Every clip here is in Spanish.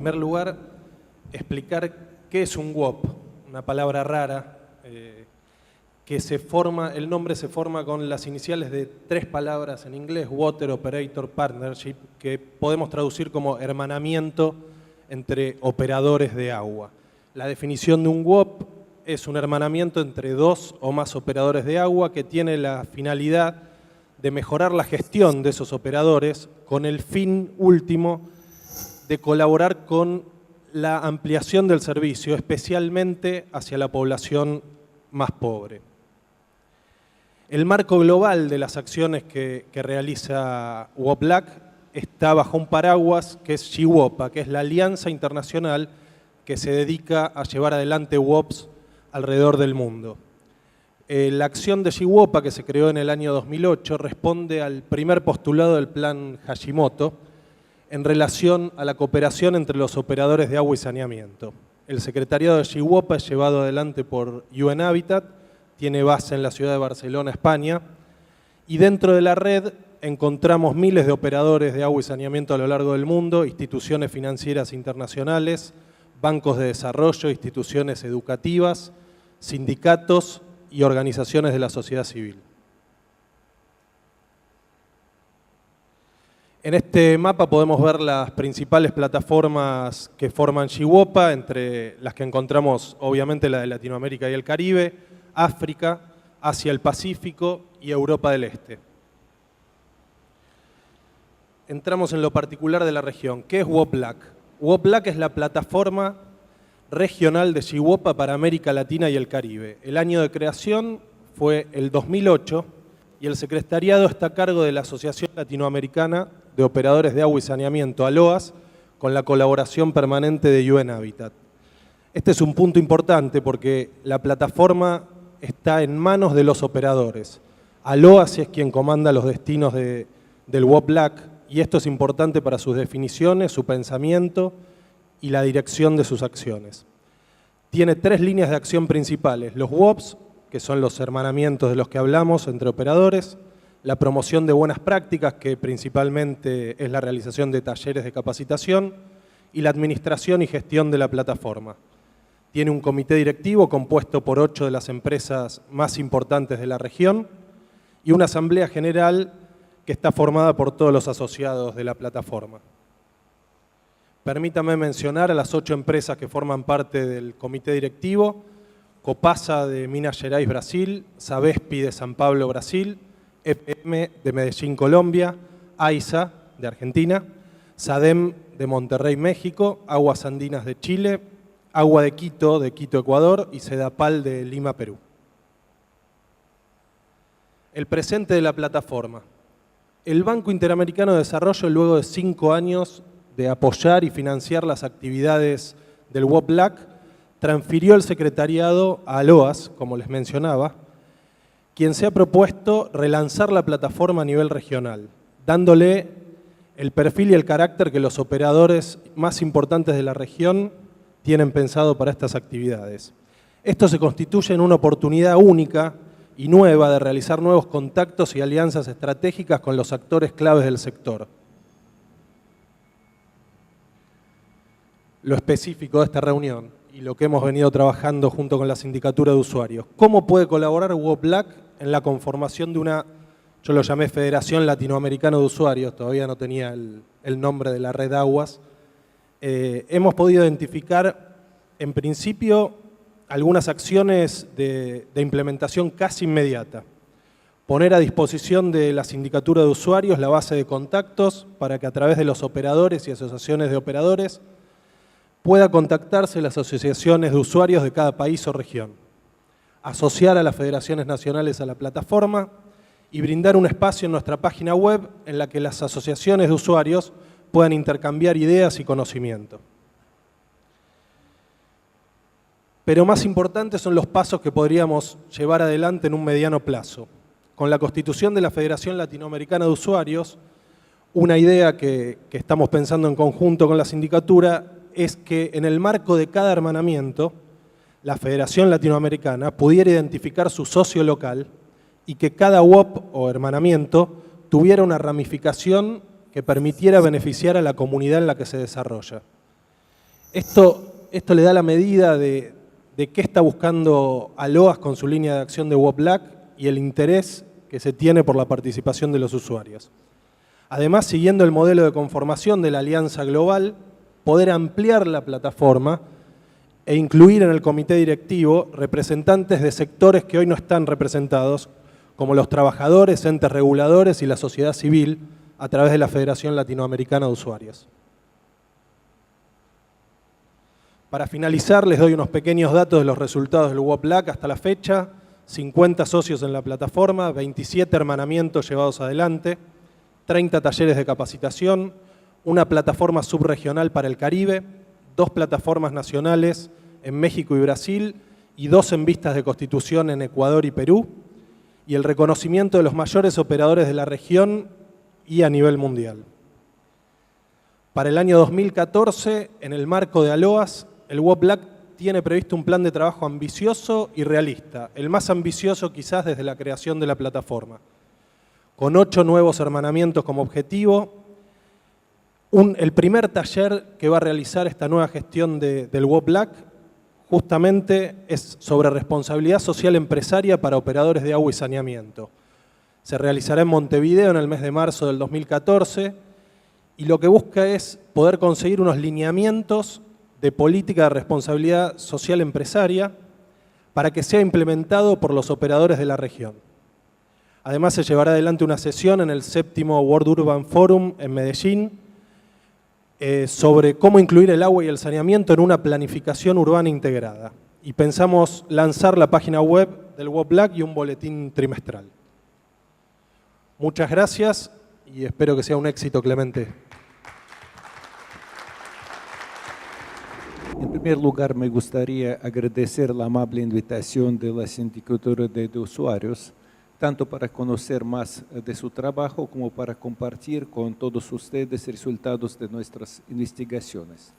primer lugar, explicar qué es un WOP, una palabra rara, que el nombre se forma con las iniciales de 3 palabras en inglés, Water Operator Partnership, que podemos traducir como hermanamiento entre operadores de agua. La definición de un WOP es un hermanamiento entre 2 o más operadores de agua que tiene la finalidad de mejorar la gestión de esos operadores con el fin último de colaborar con la ampliación del servicio, especialmente hacia la población más pobre. El marco global de las acciones que realiza WOPLAC está bajo un paraguas que es GWOPA, que es la alianza internacional que se dedica a llevar adelante WOPs alrededor del mundo. La acción de GWOPA, que se creó en el año 2008, responde al primer postulado del plan Hashimoto en relación a la cooperación entre los operadores de agua y saneamiento. El secretariado de GWOPA es llevado adelante por UN Habitat, tiene base en la ciudad de Barcelona, España, y dentro de la red encontramos miles de operadores de agua y saneamiento a lo largo del mundo, instituciones financieras internacionales, bancos de desarrollo, instituciones educativas, sindicatos y organizaciones de la sociedad civil. En este mapa podemos ver las principales plataformas que forman GWOPA, entre las que encontramos obviamente la de Latinoamérica y el Caribe, África, Asia, el Pacífico y Europa del Este. Entramos en lo particular de la región. ¿Qué es WOPLAC? WOPLAC es la plataforma regional de GWOPA para América Latina y el Caribe. El año de creación fue el 2008 y el secretariado está a cargo de la Asociación Latinoamericana de Operadores de Agua y Saneamiento, ALOAS, con la colaboración permanente de UN Habitat. Este es un punto importante porque la plataforma está en manos de los operadores. ALOAS es quien comanda los destinos del WOPLAC y esto es importante para sus definiciones, su pensamiento y la dirección de sus acciones. Tiene 3 líneas de acción principales: los WOPs, que son los hermanamientos de los que hablamos entre operadores, la promoción de buenas prácticas, que principalmente es la realización de talleres de capacitación, y la administración y gestión de la plataforma. Tiene un comité directivo compuesto por 8 de las empresas más importantes de la región y una asamblea general que está formada por todos los asociados de la plataforma. Permítame mencionar a las 8 empresas que forman parte del comité directivo: Copasa de Minas Gerais, Brasil; Sabespi de San Pablo, Brasil; EPM de Medellín, Colombia; AISA de Argentina; SADEM de Monterrey, México; Aguas Andinas de Chile; Agua de Quito, Ecuador; y Sedapal de Lima, Perú. El presente de la plataforma. El Banco Interamericano de Desarrollo, luego de 5 años de apoyar y financiar las actividades del WOPLAC, transfirió el secretariado a ALOAS, como les mencionaba, quien se ha propuesto relanzar la plataforma a nivel regional, dándole el perfil y el carácter que los operadores más importantes de la región tienen pensado para estas actividades. Esto se constituye en una oportunidad única y nueva de realizar nuevos contactos y alianzas estratégicas con los actores claves del sector. Lo específico de esta reunión y lo que hemos venido trabajando junto con la Sindicatura de Usuarios. ¿Cómo puede colaborar WOPLAC en la conformación de una, yo lo llamé Federación Latinoamericana de Usuarios, todavía no tenía el nombre de la red Aguas? Hemos podido identificar, en principio, algunas acciones de implementación casi inmediata. Poner a disposición de la Sindicatura de Usuarios la base de contactos para que a través de los operadores y asociaciones de operadores pueda contactarse las asociaciones de usuarios de cada país o región. Asociar a las federaciones nacionales a la plataforma y brindar un espacio en nuestra página web en la que las asociaciones de usuarios puedan intercambiar ideas y conocimiento. Pero más importantes son los pasos que podríamos llevar adelante en un mediano plazo. Con la constitución de la Federación Latinoamericana de Usuarios, una idea que estamos pensando en conjunto con la sindicatura es que en el marco de cada hermanamiento, la Federación Latinoamericana pudiera identificar su socio local y que cada WOP o hermanamiento tuviera una ramificación que permitiera beneficiar a la comunidad en la que se desarrolla. Esto le da la medida de qué está buscando Aloas con su línea de acción de WOPLAC y el interés que se tiene por la participación de los usuarios. Además, siguiendo el modelo de conformación de la Alianza Global, poder ampliar la plataforma e incluir en el comité directivo representantes de sectores que hoy no están representados, como los trabajadores, entes reguladores y la sociedad civil, a través de la Federación Latinoamericana de Usuarios. Para finalizar, les doy unos pequeños datos de los resultados del WOPLAC hasta la fecha: 50 socios en la plataforma, 27 hermanamientos llevados adelante, 30 talleres de capacitación, una plataforma subregional para el Caribe, 2 plataformas nacionales en México y Brasil y 2 en vistas de constitución en Ecuador y Perú, y el reconocimiento de los mayores operadores de la región y a nivel mundial. Para el año 2014, en el marco de Aloas, el WOPLAC tiene previsto un plan de trabajo ambicioso y realista, el más ambicioso quizás desde la creación de la plataforma, con 8 nuevos hermanamientos como objetivo. El primer taller que va a realizar esta nueva gestión del WOPLAC justamente es sobre responsabilidad social empresaria para operadores de agua y saneamiento. Se realizará en Montevideo en el mes de marzo del 2014 y lo que busca es poder conseguir unos lineamientos de política de responsabilidad social empresaria para que sea implementado por los operadores de la región. Además, se llevará adelante una sesión en el 7º World Urban Forum en Medellín sobre cómo incluir el agua y el saneamiento en una planificación urbana integrada. Y pensamos lanzar la página web del WOPLAC y un boletín trimestral. Muchas gracias y espero que sea un éxito, Clemente. En primer lugar, me gustaría agradecer la amable invitación de la Sindicatura de Usuarios, tanto para conocer más de su trabajo como para compartir con todos ustedes resultados de nuestras investigaciones.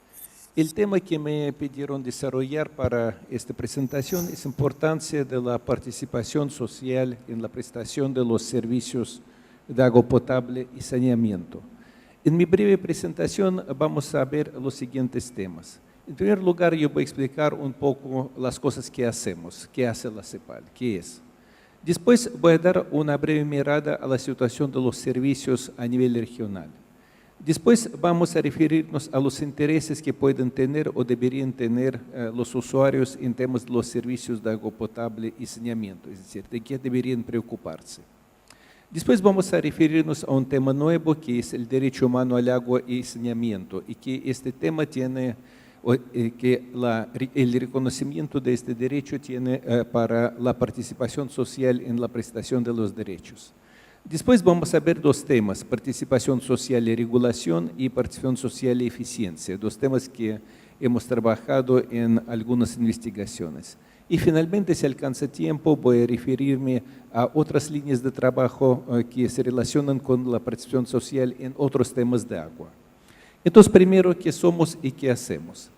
El tema que me pidieron desarrollar para esta presentación es la importancia de la participación social en la prestación de los servicios de agua potable y saneamiento. En mi breve presentación vamos a ver los siguientes temas. En primer lugar, yo voy a explicar un poco las cosas que hacemos, qué hace la CEPAL, qué es. Después voy a dar una breve mirada a la situación de los servicios a nivel regional. Después vamos a referirnos a los intereses que pueden tener o deberían tener los usuarios en temas de los servicios de agua potable y saneamiento, es decir, de qué deberían preocuparse. Después vamos a referirnos a un tema nuevo que es el derecho humano al agua y saneamiento y que este tema tiene el reconocimiento de este derecho tiene para la participación social en la prestación de los derechos. Después vamos a ver 2 temas, participación social y regulación y participación social y eficiencia, 2 temas que hemos trabajado en algunas investigaciones. Y finalmente, si alcanza tiempo, voy a referirme a otras líneas de trabajo que se relacionan con la participación social en otros temas de agua. Entonces, primero, ¿qué somos y qué hacemos?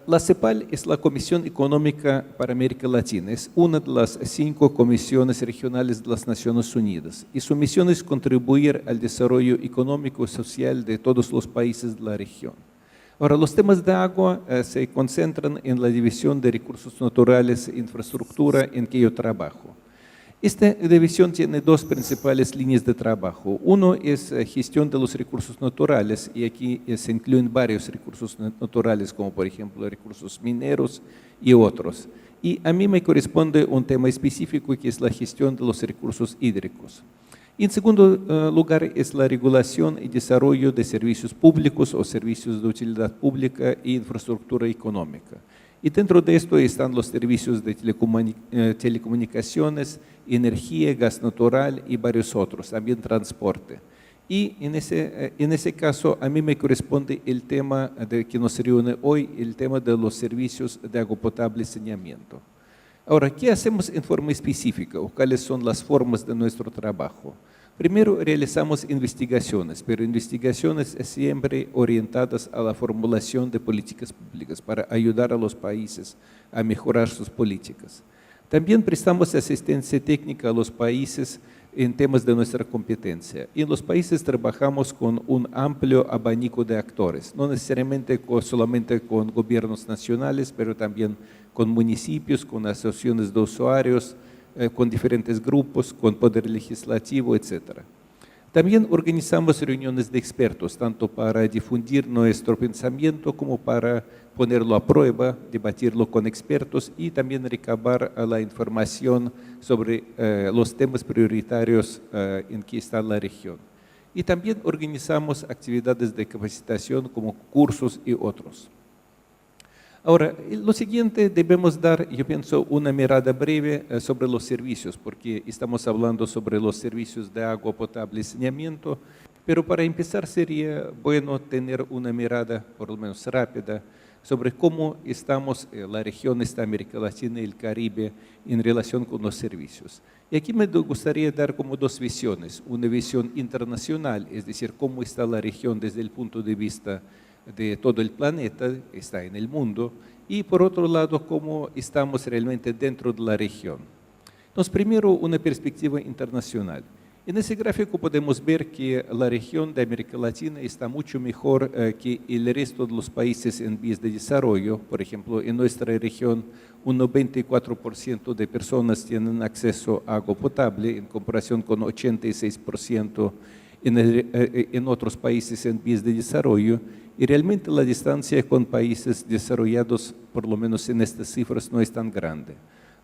La CEPAL es la Comisión Económica para América Latina, es una de las 5 comisiones regionales de las Naciones Unidas y su misión es contribuir al desarrollo económico y social de todos los países de la región. Ahora, los temas de agua se concentran en la división de recursos naturales e infraestructura en que yo trabajo. Esta división tiene 2 principales líneas de trabajo. Uno es gestión de los recursos naturales y aquí se incluyen varios recursos naturales como por ejemplo recursos mineros y otros. Y a mí me corresponde un tema específico que es la gestión de los recursos hídricos. Y en segundo lugar es la regulación y desarrollo de servicios públicos o servicios de utilidad pública e infraestructura económica. Y dentro de esto están los servicios de telecomunicaciones, energía, gas natural y varios otros, también transporte. Y en ese caso a mí me corresponde el tema que nos reúne hoy, el tema de los servicios de agua potable y saneamiento. Ahora, ¿qué hacemos en forma específica o cuáles son las formas de nuestro trabajo? Primero, realizamos investigaciones, pero investigaciones siempre orientadas a la formulación de políticas públicas para ayudar a los países a mejorar sus políticas. También prestamos asistencia técnica a los países en temas de nuestra competencia. Y en los países trabajamos con un amplio abanico de actores, no necesariamente solamente con gobiernos nacionales, pero también con municipios, con asociaciones de usuarios, con diferentes grupos, con poder legislativo, etc. También organizamos reuniones de expertos, tanto para difundir nuestro pensamiento como para ponerlo a prueba, debatirlo con expertos y también recabar la información sobre los temas prioritarios en que está la región. Y también organizamos actividades de capacitación como cursos y otros. Ahora, lo siguiente, debemos dar, yo pienso, una mirada breve sobre los servicios, porque estamos hablando sobre los servicios de agua potable y saneamiento, pero para empezar sería bueno tener una mirada, por lo menos rápida, sobre cómo estamos, la región de América Latina y el Caribe, en relación con los servicios. Y aquí me gustaría dar como dos visiones, una visión internacional, es decir, cómo está la región desde el punto de vista de todo el planeta, está en el mundo, y por otro lado, cómo estamos realmente dentro de la región. Entonces, primero, una perspectiva internacional. En ese gráfico podemos ver que la región de América Latina está mucho mejor que el resto de los países en vías de desarrollo. Por ejemplo, en nuestra región, un 94% de personas tienen acceso a agua potable, en comparación con 86% en otros países en vías de desarrollo. Y realmente la distancia con países desarrollados, por lo menos en estas cifras, no es tan grande.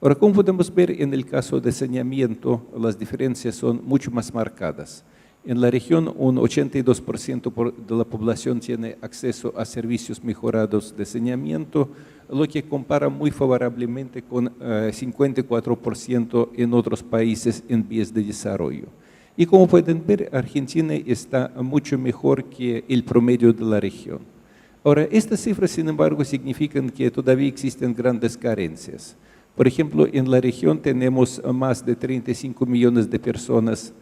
Ahora, como podemos ver en el caso de saneamiento, las diferencias son mucho más marcadas. En la región, un 82% de la población tiene acceso a servicios mejorados de saneamiento, lo que compara muy favorablemente con 54% en otros países en vías de desarrollo. Y como pueden ver, Argentina está mucho mejor que el promedio de la región. Ahora, estas cifras, sin embargo, significan que todavía existen grandes carencias. Por ejemplo, en la región tenemos más de 35 millones de personas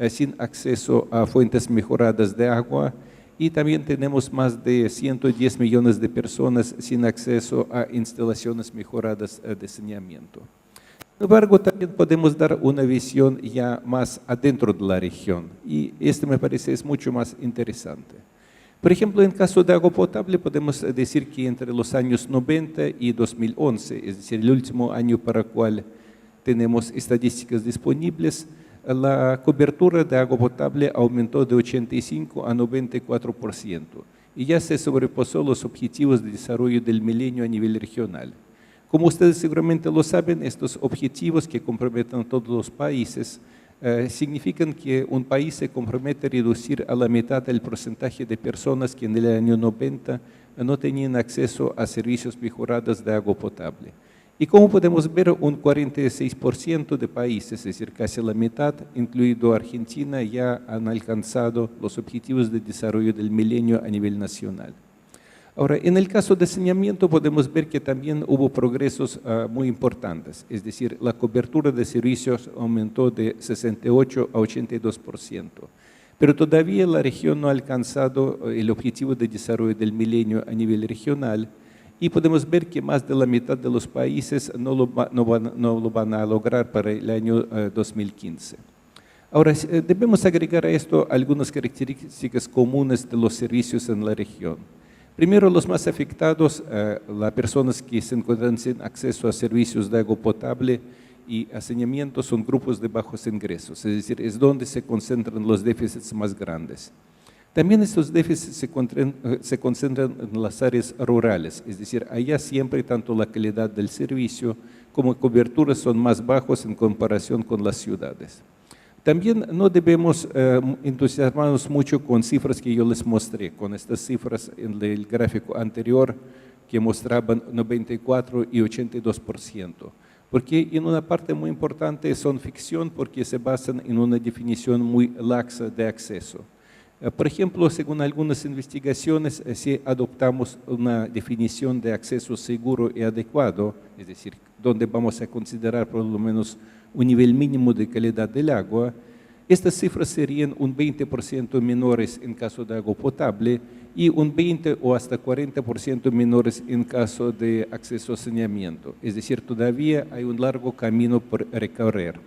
sin acceso a fuentes mejoradas de agua y también tenemos más de 110 millones de personas sin acceso a instalaciones mejoradas de saneamiento. Sin embargo, también podemos dar una visión ya más adentro de la región y esto me parece es mucho más interesante. Por ejemplo, en caso de agua potable podemos decir que entre los años 90 y 2011, es decir, el último año para el cual tenemos estadísticas disponibles, la cobertura de agua potable aumentó de 85 a 94% y ya se sobrepasó los objetivos de desarrollo del milenio a nivel regional. Como ustedes seguramente lo saben, estos objetivos que comprometen a todos los países significan que un país se compromete a reducir a la mitad el porcentaje de personas que en el año 90 no tenían acceso a servicios mejorados de agua potable. Y como podemos ver, un 46% de países, es decir, casi la mitad, incluido Argentina, ya han alcanzado los objetivos de desarrollo del milenio a nivel nacional. Ahora, en el caso de saneamiento podemos ver que también hubo progresos muy importantes, es decir, la cobertura de servicios aumentó de 68 a 82%, pero todavía la región no ha alcanzado el objetivo de desarrollo del milenio a nivel regional y podemos ver que más de la mitad de los países no lo van a lograr para el año 2015. Ahora, debemos agregar a esto algunas características comunes de los servicios en la región. Primero, los más afectados, las personas que se encuentran sin acceso a servicios de agua potable y a saneamiento son grupos de bajos ingresos, es decir, es donde se concentran los déficits más grandes. También estos déficits se concentran en las áreas rurales, es decir, allá siempre tanto la calidad del servicio como cobertura son más bajos en comparación con las ciudades. También no debemos entusiasmarnos mucho con cifras que yo les mostré, con estas cifras en el gráfico anterior que mostraban 94 y 82%, porque en una parte muy importante son ficción porque se basan en una definición muy laxa de acceso. Por ejemplo, según algunas investigaciones, si adoptamos una definición de acceso seguro y adecuado, es decir, donde vamos a considerar por lo menos un nivel mínimo de calidad del agua, Estas cifras serían un 20% menores en caso de agua potable y un 20 o hasta 40% menores en caso de acceso a saneamiento. Es decir, todavía hay un largo camino por recorrer.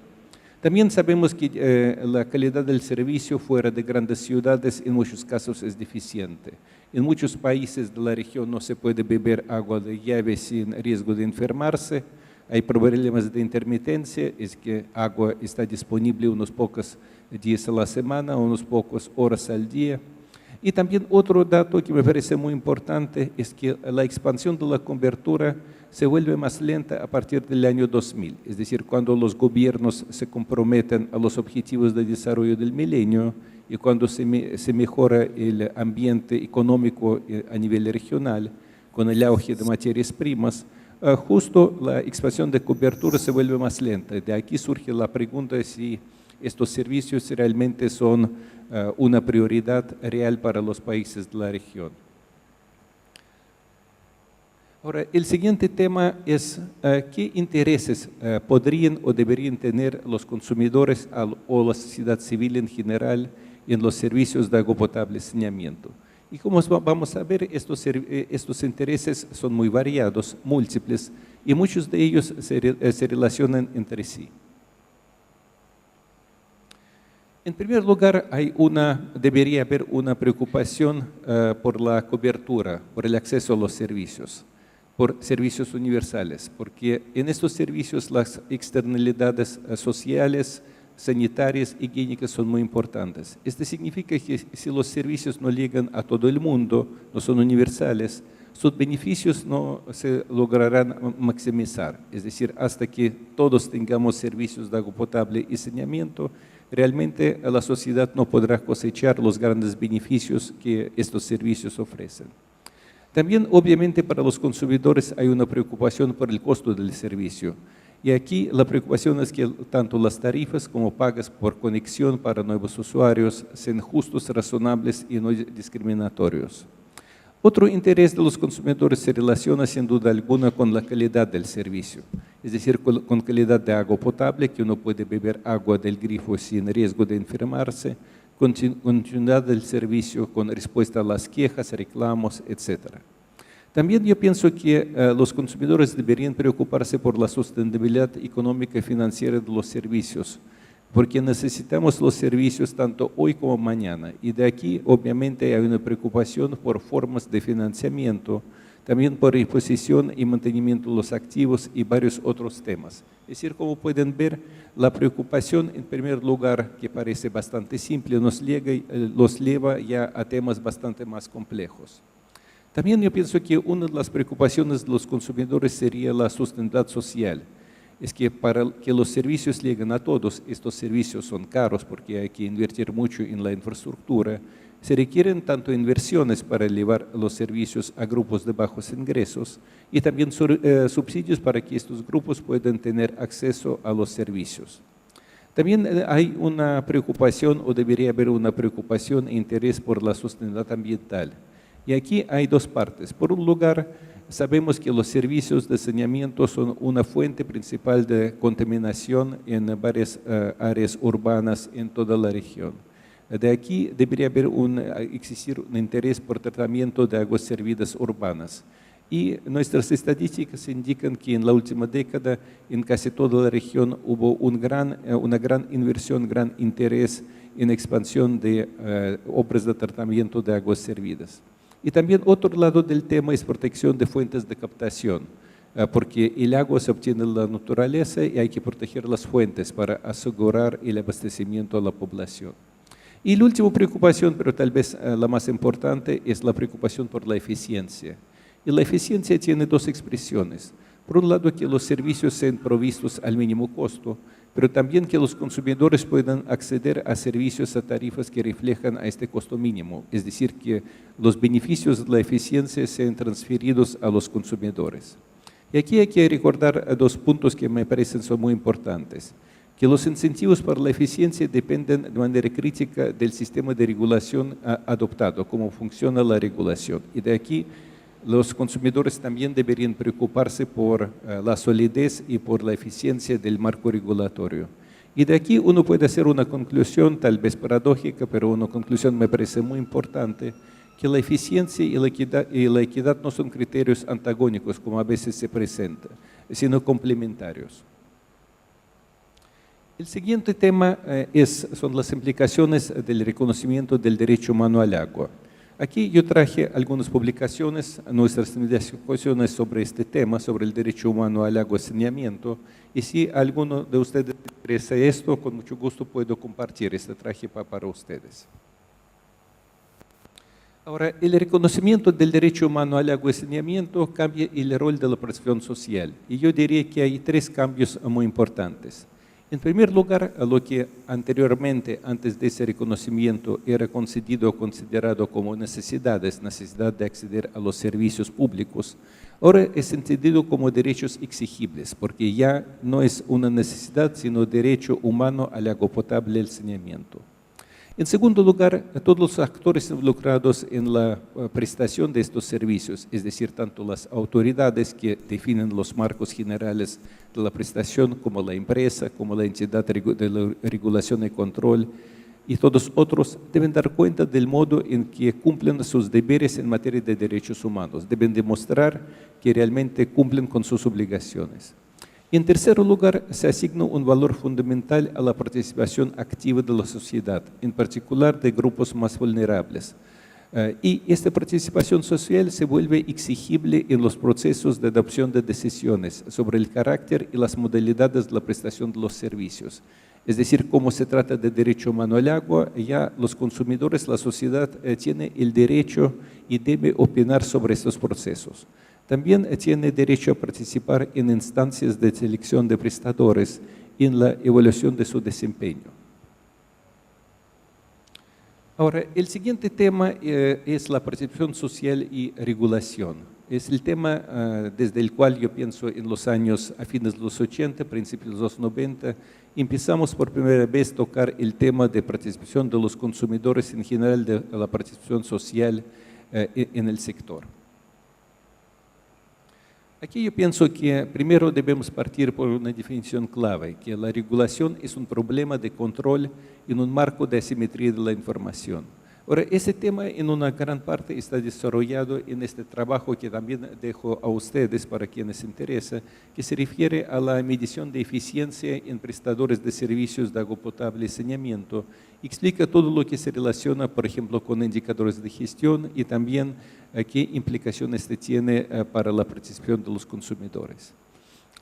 También sabemos que la calidad del servicio fuera de grandes ciudades en muchos casos es deficiente. En muchos países de la región no se puede beber agua de llave sin riesgo de enfermarse. Hay problemas de intermitencia, es que agua está disponible unos pocos días a la semana, unos pocos horas al día. Y también otro dato que me parece muy importante es que la expansión de la cobertura se vuelve más lenta a partir del año 2000, es decir, cuando los gobiernos se comprometen a los objetivos de desarrollo del milenio y cuando se mejora el ambiente económico a nivel regional, con el auge de materias primas, justo la expansión de cobertura se vuelve más lenta. De aquí surge la pregunta de si estos servicios realmente son una prioridad real para los países de la región. Ahora, el siguiente tema es qué intereses podrían o deberían tener los consumidores o la sociedad civil en general en los servicios de agua potable y saneamiento. Y como vamos a ver, estos intereses son muy variados, múltiples, y muchos de ellos se relacionan entre sí. En primer lugar, debería haber una preocupación por la cobertura, por el acceso a los servicios, por servicios universales, porque en estos servicios las externalidades sociales, sanitarias y higiénicas son muy importantes. Esto significa que si los servicios no llegan a todo el mundo, no son universales, sus beneficios no se lograrán maximizar. Es decir, hasta que todos tengamos servicios de agua potable y saneamiento, realmente la sociedad no podrá cosechar los grandes beneficios que estos servicios ofrecen. También, obviamente, para los consumidores hay una preocupación por el costo del servicio. Y aquí la preocupación es que tanto las tarifas como pagas por conexión para nuevos usuarios sean justos, razonables y no discriminatorios. Otro interés de los consumidores se relaciona sin duda alguna con la calidad del servicio, es decir, con calidad de agua potable, que uno puede beber agua del grifo sin riesgo de enfermarse, continuidad del servicio con respuesta a las quejas, reclamos, etc. También yo pienso que los consumidores deberían preocuparse por la sostenibilidad económica y financiera de los servicios, porque necesitamos los servicios tanto hoy como mañana. Y de aquí, obviamente, hay una preocupación por formas de financiamiento, también por reposición y mantenimiento de los activos y varios otros temas. Es decir, como pueden ver, la preocupación, en primer lugar, que parece bastante simple, nos lleva ya a temas bastante más complejos. También yo pienso que una de las preocupaciones de los consumidores sería la sostenibilidad social. Es que para que los servicios lleguen a todos, estos servicios son caros porque hay que invertir mucho en la infraestructura. Se requieren tanto inversiones para elevar los servicios a grupos de bajos ingresos y también subsidios para que estos grupos puedan tener acceso a los servicios. También hay una preocupación o debería haber una preocupación e interés por la sostenibilidad ambiental. Y aquí hay dos partes. Por un lugar, sabemos que los servicios de saneamiento son una fuente principal de contaminación en varias áreas urbanas en toda la región. De aquí debería existir un interés por tratamiento de aguas servidas urbanas. Y nuestras estadísticas indican que en la última década en casi toda la región hubo una gran inversión, gran interés en expansión de obras de tratamiento de aguas servidas. Y también otro lado del tema es protección de fuentes de captación, porque el agua se obtiene de la naturaleza y hay que proteger las fuentes para asegurar el abastecimiento a la población. Y la última preocupación, pero tal vez la más importante, es la preocupación por la eficiencia. Y la eficiencia tiene dos expresiones. Por un lado, que los servicios sean provistos al mínimo costo, pero también que los consumidores puedan acceder a servicios a tarifas que reflejan a este costo mínimo, es decir, que los beneficios de la eficiencia sean transferidos a los consumidores. Y aquí hay que recordar dos puntos que me parecen son muy importantes, que los incentivos para la eficiencia dependen de manera crítica del sistema de regulación adoptado, cómo funciona la regulación. Y de aquí los consumidores también deberían preocuparse por la solidez y por la eficiencia del marco regulatorio. Y de aquí uno puede hacer una conclusión, tal vez paradójica, pero una conclusión me parece muy importante, que la eficiencia y la equidad no son criterios antagónicos, como a veces se presenta, sino complementarios. El siguiente tema son las implicaciones del reconocimiento del derecho humano al agua. Aquí yo traje algunas publicaciones, nuestras investigaciones sobre este tema, sobre el derecho humano al agua y saneamiento, y si a alguno de ustedes les interesa esto, con mucho gusto puedo compartir este traje para ustedes. Ahora, el reconocimiento del derecho humano al agua y saneamiento cambia el rol de la protección social, y yo diría que hay 3 cambios muy importantes. En primer lugar, lo que anteriormente, antes de ese reconocimiento, era concedido o considerado como necesidad de acceder a los servicios públicos, ahora es entendido como derechos exigibles, porque ya no es una necesidad, sino derecho humano al agua potable y al saneamiento. En segundo lugar, todos los actores involucrados en la prestación de estos servicios, es decir, tanto las autoridades que definen los marcos generales de la prestación, como la empresa, como la entidad de la regulación y control, y todos otros deben dar cuenta del modo en que cumplen sus deberes en materia de derechos humanos. Deben demostrar que realmente cumplen con sus obligaciones. En tercer lugar, se asigna un valor fundamental a la participación activa de la sociedad, en particular de grupos más vulnerables. Y esta participación social se vuelve exigible en los procesos de adopción de decisiones sobre el carácter y las modalidades de la prestación de los servicios. Es decir, como se trata de derecho humano al agua, ya los consumidores, la sociedad, tiene el derecho y debe opinar sobre estos procesos. También tiene derecho a participar en instancias de selección de prestadores y en la evaluación de su desempeño. Ahora, el siguiente tema es la participación social y regulación. Es el tema desde el cual yo pienso en los años a fines de los 80, principios de los 90, empezamos por primera vez a tocar el tema de participación de los consumidores en general, de la participación social en el sector. Aquí yo pienso que primero debemos partir por una definición clave, que la regulación es un problema de control en un marco de asimetría de la información. Ahora, ese tema en una gran parte está desarrollado en este trabajo que también dejo a ustedes para quienes les interesa, que se refiere a la medición de eficiencia en prestadores de servicios de agua potable y saneamiento. Explica todo lo que se relaciona, por ejemplo, con indicadores de gestión y también qué implicaciones tiene para la participación de los consumidores.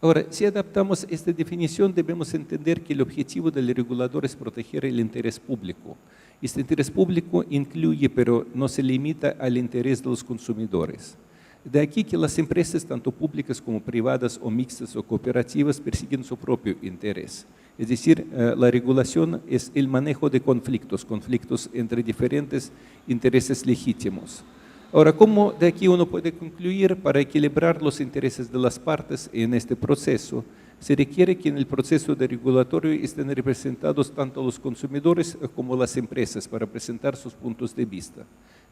Ahora, si adaptamos esta definición, debemos entender que el objetivo del regulador es proteger el interés público. Este interés público incluye, pero no se limita al interés de los consumidores. De aquí que las empresas, tanto públicas como privadas o mixtas o cooperativas, persiguen su propio interés. Es decir, la regulación es el manejo de conflictos entre diferentes intereses legítimos. Ahora, ¿cómo de aquí uno puede concluir? Para equilibrar los intereses de las partes en este proceso, se requiere que en el proceso de regulatorio estén representados tanto los consumidores como las empresas para presentar sus puntos de vista.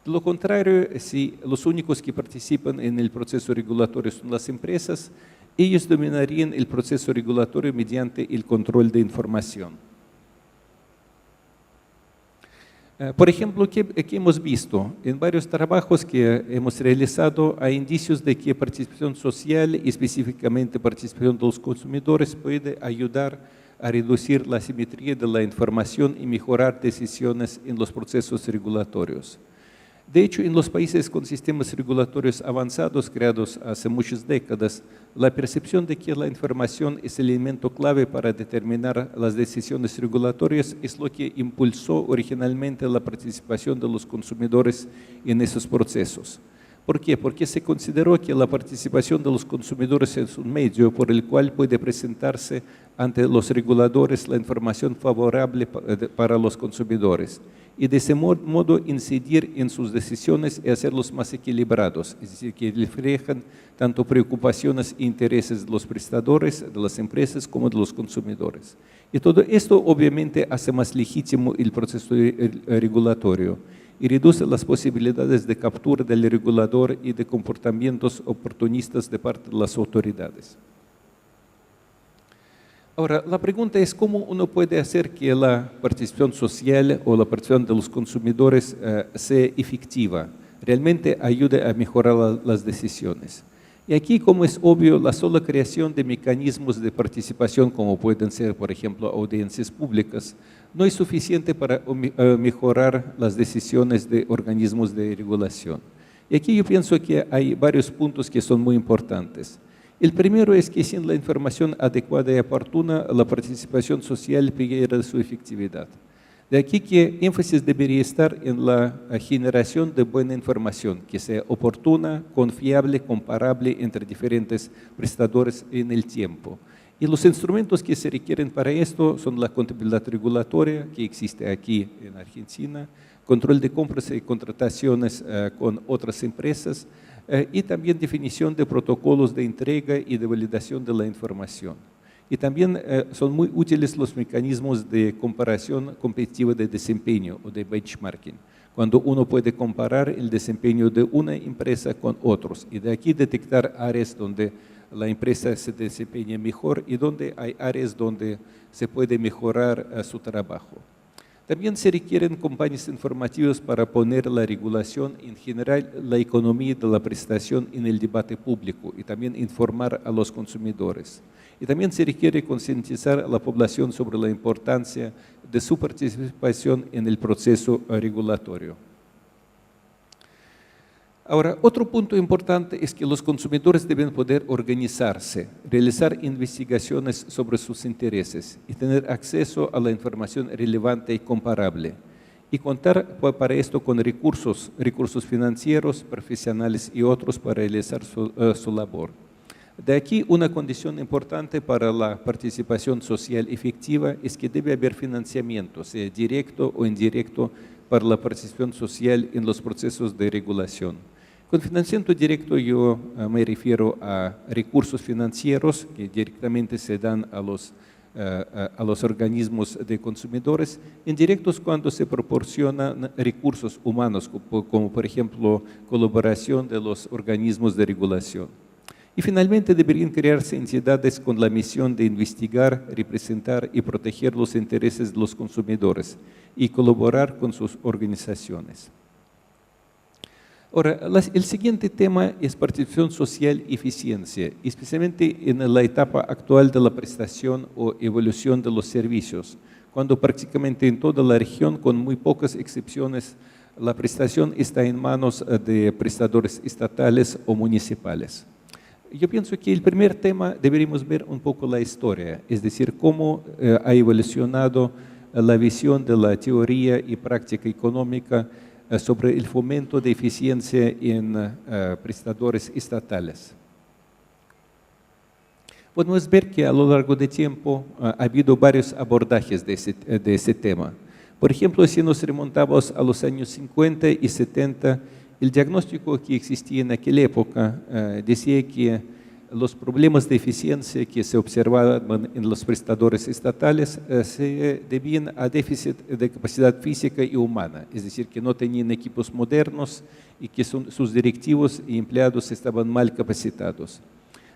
De lo contrario, si los únicos que participan en el proceso regulatorio son las empresas, ellos dominarían el proceso regulatorio mediante el control de información. Por ejemplo, ¿qué hemos visto? En varios trabajos que hemos realizado hay indicios de que participación social y específicamente participación de los consumidores puede ayudar a reducir la asimetría de la información y mejorar decisiones en los procesos regulatorios. De hecho, en los países con sistemas regulatorios avanzados creados hace muchas décadas, la percepción de que la información es el elemento clave para determinar las decisiones regulatorias es lo que impulsó originalmente la participación de los consumidores en esos procesos. ¿Por qué? Porque se consideró que la participación de los consumidores es un medio por el cual puede presentarse ante los reguladores la información favorable para los consumidores y de ese modo incidir en sus decisiones y hacerlos más equilibrados, es decir, que reflejan tanto preocupaciones e intereses de los prestadores, de las empresas, como de los consumidores. Y todo esto obviamente hace más legítimo el proceso regulatorio y reduce las posibilidades de captura del regulador y de comportamientos oportunistas de parte de las autoridades. Ahora, la pregunta es cómo uno puede hacer que la participación social o la participación de los consumidores sea efectiva, realmente ayude a mejorar las decisiones. Y aquí, como es obvio, la sola creación de mecanismos de participación, como pueden ser, por ejemplo, audiencias públicas, no es suficiente para mejorar las decisiones de organismos de regulación. Y aquí yo pienso que hay varios puntos que son muy importantes. El primero es que sin la información adecuada y oportuna, la participación social pierde su efectividad. De aquí que énfasis debería estar en la generación de buena información, que sea oportuna, confiable, comparable entre diferentes prestadores en el tiempo. Y los instrumentos que se requieren para esto son la contabilidad regulatoria, que existe aquí en Argentina, control de compras y contrataciones con otras empresas, y también definición de protocolos de entrega y de validación de la información. Y también son muy útiles los mecanismos de comparación competitiva de desempeño o de benchmarking, cuando uno puede comparar el desempeño de una empresa con otros y de aquí detectar áreas donde la empresa se desempeña mejor y donde hay áreas donde se puede mejorar su trabajo. También se requieren campañas informativas para poner la regulación, en general la economía de la prestación en el debate público y también informar a los consumidores. Y también se requiere concientizar a la población sobre la importancia de su participación en el proceso regulatorio. Ahora, otro punto importante es que los consumidores deben poder organizarse, realizar investigaciones sobre sus intereses y tener acceso a la información relevante y comparable. Y contar para esto con recursos financieros, profesionales y otros para realizar su labor. De aquí una condición importante para la participación social efectiva es que debe haber financiamiento, sea directo o indirecto, para la participación social en los procesos de regulación. Con financiamiento directo yo me refiero a recursos financieros que directamente se dan a los organismos de consumidores, indirectos cuando se proporcionan recursos humanos, como por ejemplo colaboración de los organismos de regulación. Y finalmente deberían crearse entidades con la misión de investigar, representar y proteger los intereses de los consumidores y colaborar con sus organizaciones. Ahora, el siguiente tema es participación social y eficiencia, especialmente en la etapa actual de la prestación o evolución de los servicios, cuando prácticamente en toda la región, con muy pocas excepciones, la prestación está en manos de prestadores estatales o municipales. Yo pienso que el primer tema deberíamos ver un poco la historia, es decir, cómo ha evolucionado la visión de la teoría y práctica económica sobre el fomento de eficiencia en prestadores estatales. Podemos ver que a lo largo del tiempo ha habido varios abordajes de ese tema. Por ejemplo, si nos remontamos a los años 50 y 70, el diagnóstico que existía en aquella época decía que los problemas de eficiencia que se observaban en los prestadores estatales se debían a déficit de capacidad física y humana, es decir, que no tenían equipos modernos y que sus directivos y empleados estaban mal capacitados.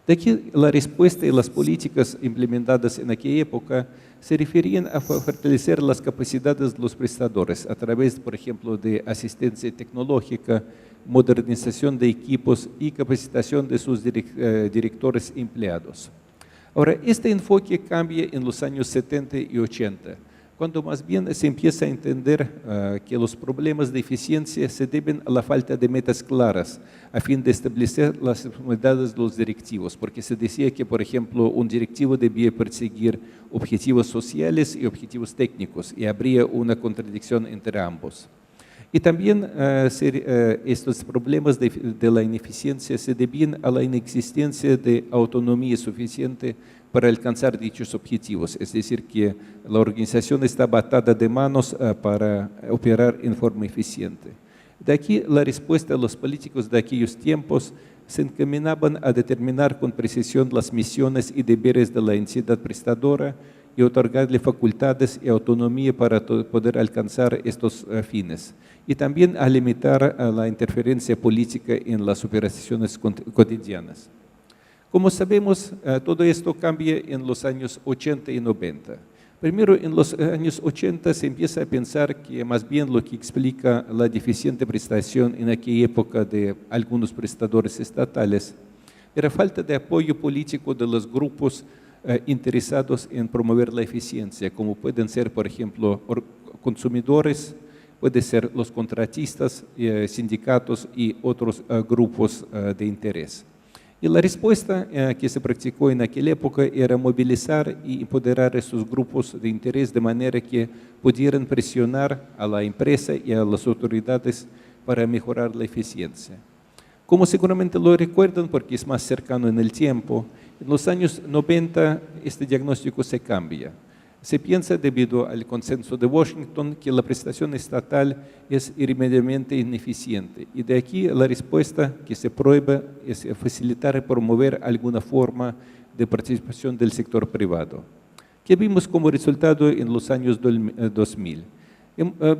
De aquí la respuesta y las políticas implementadas en aquella época se referían a fortalecer las capacidades de los prestadores a través, por ejemplo, de asistencia tecnológica, modernización de equipos y capacitación de sus directores y empleados. Ahora, este enfoque cambia en los años 70 y 80, cuando más bien se empieza a entender que los problemas de eficiencia se deben a la falta de metas claras a fin de establecer las responsabilidades de los directivos, porque se decía que, por ejemplo, un directivo debía perseguir objetivos sociales y objetivos técnicos, y habría una contradicción entre ambos. Y también estos problemas de la ineficiencia se debían a la inexistencia de autonomía suficiente para alcanzar dichos objetivos, es decir, que la organización estaba atada de manos para operar en forma eficiente. De aquí la respuesta de los políticos de aquellos tiempos se encaminaban a determinar con precisión las misiones y deberes de la entidad prestadora y otorgarle facultades y autonomía para poder alcanzar estos fines, y también a limitar la interferencia política en las operaciones cotidianas. Como sabemos, todo esto cambia en los años 80 y 90. Primero, en los años 80 se empieza a pensar que más bien lo que explica la deficiente prestación en aquella época de algunos prestadores estatales era falta de apoyo político de los grupos interesados en promover la eficiencia, como pueden ser, por ejemplo, consumidores, pueden ser los contratistas, sindicatos y otros grupos de interés. Y la respuesta que se practicó en aquella época era movilizar y empoderar a esos grupos de interés de manera que pudieran presionar a la empresa y a las autoridades para mejorar la eficiencia. Como seguramente lo recuerdan porque es más cercano en el tiempo, en los años 90 este diagnóstico se cambia. Se piensa, debido al consenso de Washington, que la prestación estatal es irremediablemente ineficiente. Y de aquí la respuesta que se prueba es facilitar y promover alguna forma de participación del sector privado. ¿Qué vimos como resultado en los años 2000?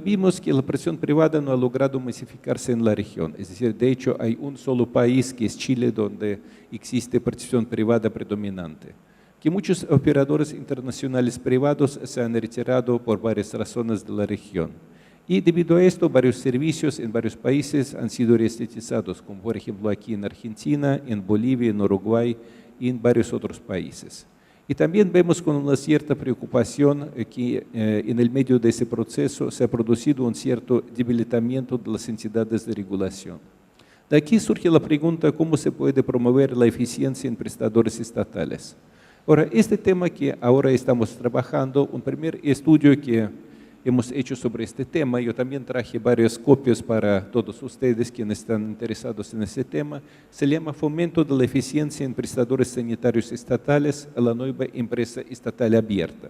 Vimos que la prestación privada no ha logrado masificarse en la región. Es decir, de hecho, hay un solo país, que es Chile, donde existe participación privada predominante. Que muchos operadores internacionales privados se han retirado por varias razones de la región. Y debido a esto, varios servicios en varios países han sido reestatizados, como por ejemplo aquí en Argentina, en Bolivia, en Uruguay y en varios otros países. Y también vemos con una cierta preocupación que en el medio de ese proceso se ha producido un cierto debilitamiento de las entidades de regulación. De aquí surge la pregunta: ¿cómo se puede promover la eficiencia en prestadores estatales? Ahora, este tema que ahora estamos trabajando, un primer estudio que hemos hecho sobre este tema, yo también traje varias copias para todos ustedes quienes están interesados en este tema, se llama Fomento de la Eficiencia en Prestadores Sanitarios Estatales a la nueva empresa estatal abierta.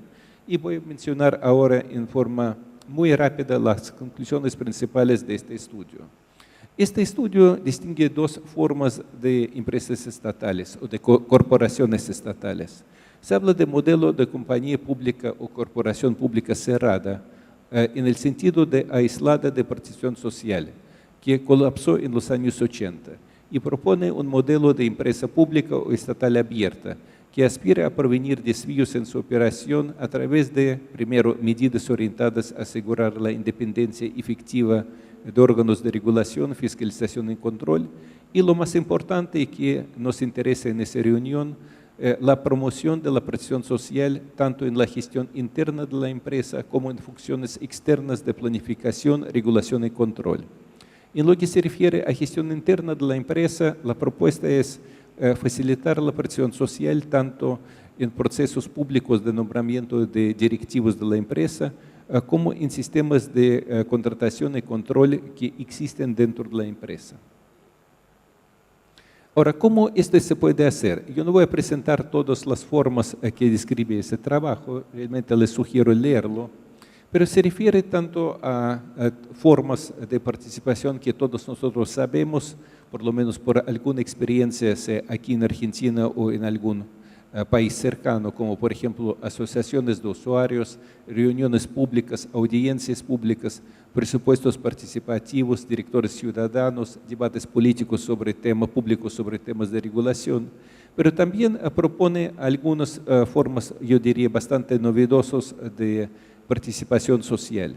Y voy a mencionar ahora en forma muy rápida las conclusiones principales de este estudio. Este estudio distingue dos formas de empresas estatales o de corporaciones estatales. Se habla de modelo de compañía pública o corporación pública cerrada, en el sentido de aislada de participación social, que colapsó en los años 80 y propone un modelo de empresa pública o estatal abierta, que aspira a prevenir desvíos en su operación a través de, primero, medidas orientadas a asegurar la independencia efectiva de órganos de regulación, fiscalización y control, y lo más importante y que nos interesa en esa reunión, la promoción de la presión social tanto en la gestión interna de la empresa como en funciones externas de planificación, regulación y control. En lo que se refiere a gestión interna de la empresa, la propuesta es facilitar la presión social tanto en procesos públicos de nombramiento de directivos de la empresa, como en sistemas de contratación y control que existen dentro de la empresa. Ahora, ¿cómo esto se puede hacer? Yo no voy a presentar todas las formas que describe ese trabajo, realmente les sugiero leerlo, pero se refiere tanto a formas de participación que todos nosotros sabemos, por lo menos por alguna experiencia, sea aquí en Argentina o en algún país cercano, como por ejemplo asociaciones de usuarios, reuniones públicas, audiencias públicas, presupuestos participativos, directores ciudadanos, debates políticos sobre temas públicos, sobre temas de regulación, pero también propone algunas formas, yo diría, bastante novedosas de participación social.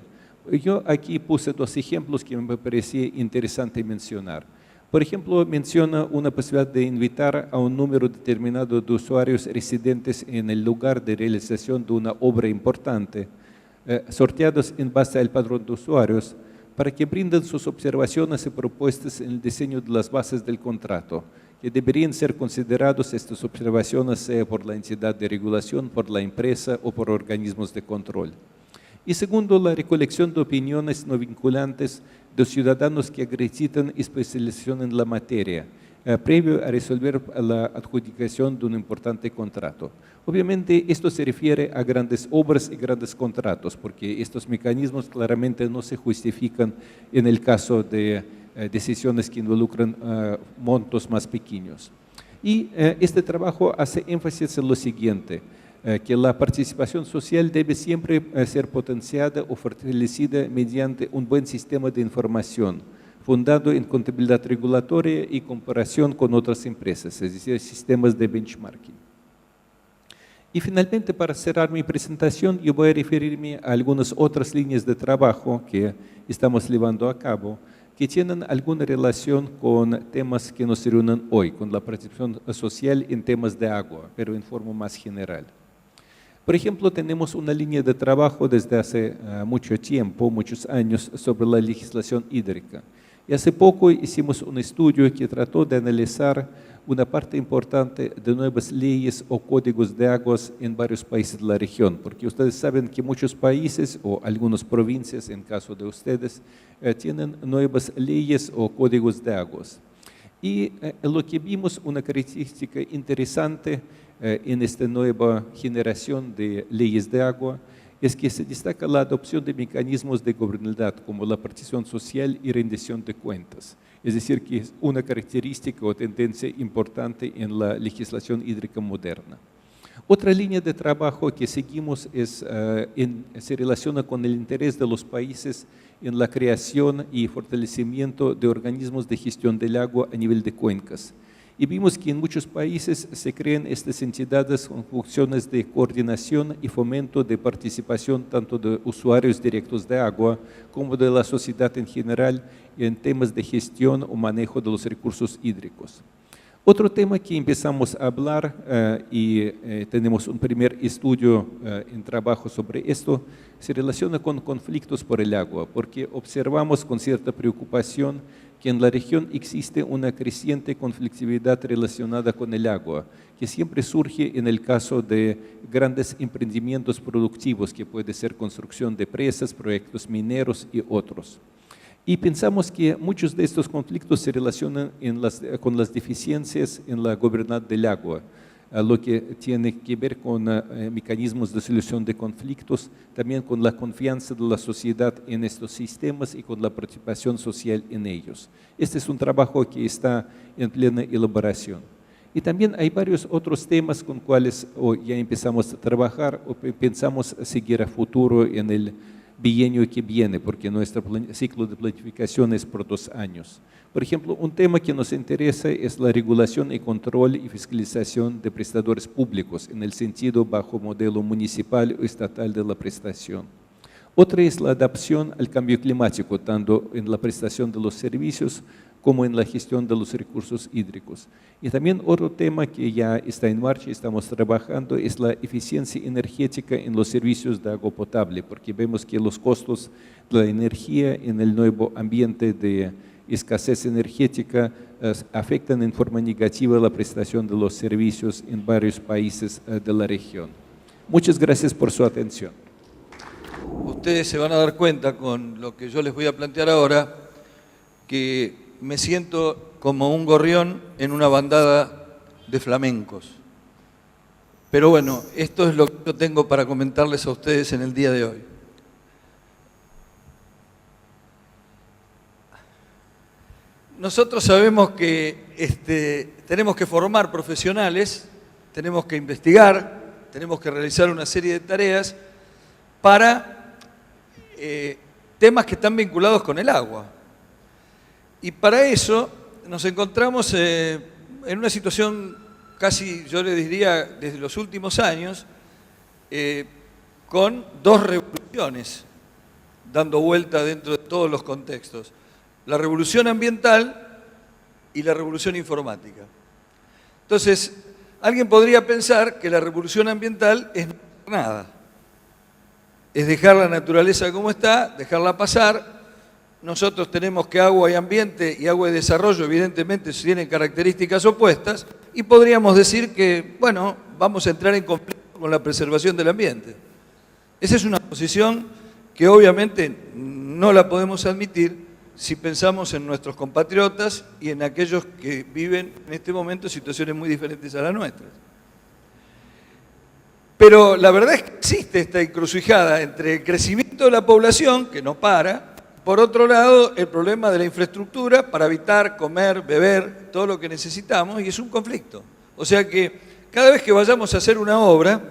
Yo aquí puse dos ejemplos que me parecía interesante mencionar. Por ejemplo, menciona una posibilidad de invitar a un número determinado de usuarios residentes en el lugar de realización de una obra importante, sorteados en base al padrón de usuarios, para que brinden sus observaciones y propuestas en el diseño de las bases del contrato, que deberían ser considerados estas observaciones sea por la entidad de regulación, por la empresa o por organismos de control. Y segundo, la recolección de opiniones no vinculantes de ciudadanos que acreditan especialización en la materia, previo a resolver la adjudicación de un importante contrato. Obviamente, esto se refiere a grandes obras y grandes contratos, porque estos mecanismos claramente no se justifican en el caso de decisiones que involucran montos más pequeños. Y este trabajo hace énfasis en lo siguiente: que la participación social debe siempre ser potenciada o fortalecida mediante un buen sistema de información, fundado en contabilidad regulatoria y comparación con otras empresas, es decir, sistemas de benchmarking. Y finalmente, para cerrar mi presentación, yo voy a referirme a algunas otras líneas de trabajo que estamos llevando a cabo, que tienen alguna relación con temas que nos reúnen hoy, con la participación social en temas de agua, pero en forma más general. Por ejemplo, tenemos una línea de trabajo desde hace mucho tiempo, muchos años, sobre la legislación hídrica. Y hace poco hicimos un estudio que trató de analizar una parte importante de nuevas leyes o códigos de aguas en varios países de la región, porque ustedes saben que muchos países o algunas provincias, en caso de ustedes, tienen nuevas leyes o códigos de aguas. Y lo que vimos, una característica interesante en esta nueva generación de leyes de agua, es que se destaca la adopción de mecanismos de gobernabilidad como la participación social y rendición de cuentas. Es decir, que es una característica o tendencia importante en la legislación hídrica moderna. Otra línea de trabajo que seguimos se relaciona con el interés de los países en la creación y fortalecimiento de organismos de gestión del agua a nivel de cuencas. Y vimos que en muchos países se crean estas entidades con funciones de coordinación y fomento de participación tanto de usuarios directos de agua como de la sociedad en general en temas de gestión o manejo de los recursos hídricos. Otro tema que empezamos a hablar y tenemos un primer estudio en trabajo sobre esto, se relaciona con conflictos por el agua, porque observamos con cierta preocupación que en la región existe una creciente conflictividad relacionada con el agua, que siempre surge en el caso de grandes emprendimientos productivos, que puede ser construcción de presas, proyectos mineros y otros. Y pensamos que muchos de estos conflictos se relacionan con las deficiencias en la gobernanza del agua, lo que tiene que ver con mecanismos de solución de conflictos, también con la confianza de la sociedad en estos sistemas y con la participación social en ellos. Este es un trabajo que está en plena elaboración. Y también hay varios otros temas con cuales ya empezamos a trabajar o pensamos seguir a futuro en el bienio que viene, porque nuestro ciclo de planificación es por 2 años. Por ejemplo, un tema que nos interesa es la regulación y control y fiscalización de prestadores públicos, en el sentido bajo modelo municipal o estatal de la prestación. Otra es la adaptación al cambio climático, tanto en la prestación de los servicios como en la gestión de los recursos hídricos. Y también otro tema que ya está en marcha y estamos trabajando es la eficiencia energética en los servicios de agua potable, porque vemos que los costos de la energía en el nuevo ambiente de escasez energética afectan en forma negativa la prestación de los servicios en varios países de la región. Muchas gracias por su atención. Ustedes se van a dar cuenta con lo que yo les voy a plantear ahora, que me siento como un gorrión en una bandada de flamencos. Pero bueno, esto es lo que yo tengo para comentarles a ustedes en el día de hoy. Nosotros sabemos que tenemos que formar profesionales, tenemos que investigar, tenemos que realizar una serie de tareas para temas que están vinculados con el agua. Y para eso nos encontramos en una situación casi, yo le diría, desde los últimos años, con 2 revoluciones dando vuelta dentro de todos los contextos. La revolución ambiental y la revolución informática. Entonces, alguien podría pensar que la revolución ambiental es no hacer nada. Es dejar la naturaleza como está, dejarla pasar. Nosotros tenemos que agua y ambiente y agua y desarrollo evidentemente tienen características opuestas y podríamos decir que, bueno, vamos a entrar en conflicto con la preservación del ambiente. Esa es una posición que obviamente no la podemos admitir si pensamos en nuestros compatriotas y en aquellos que viven en este momento situaciones muy diferentes a las nuestras. Pero la verdad es que existe esta encrucijada entre el crecimiento de la población, que no para, por otro lado, el problema de la infraestructura para habitar, comer, beber, todo lo que necesitamos, y es un conflicto. O sea que cada vez que vayamos a hacer una obra,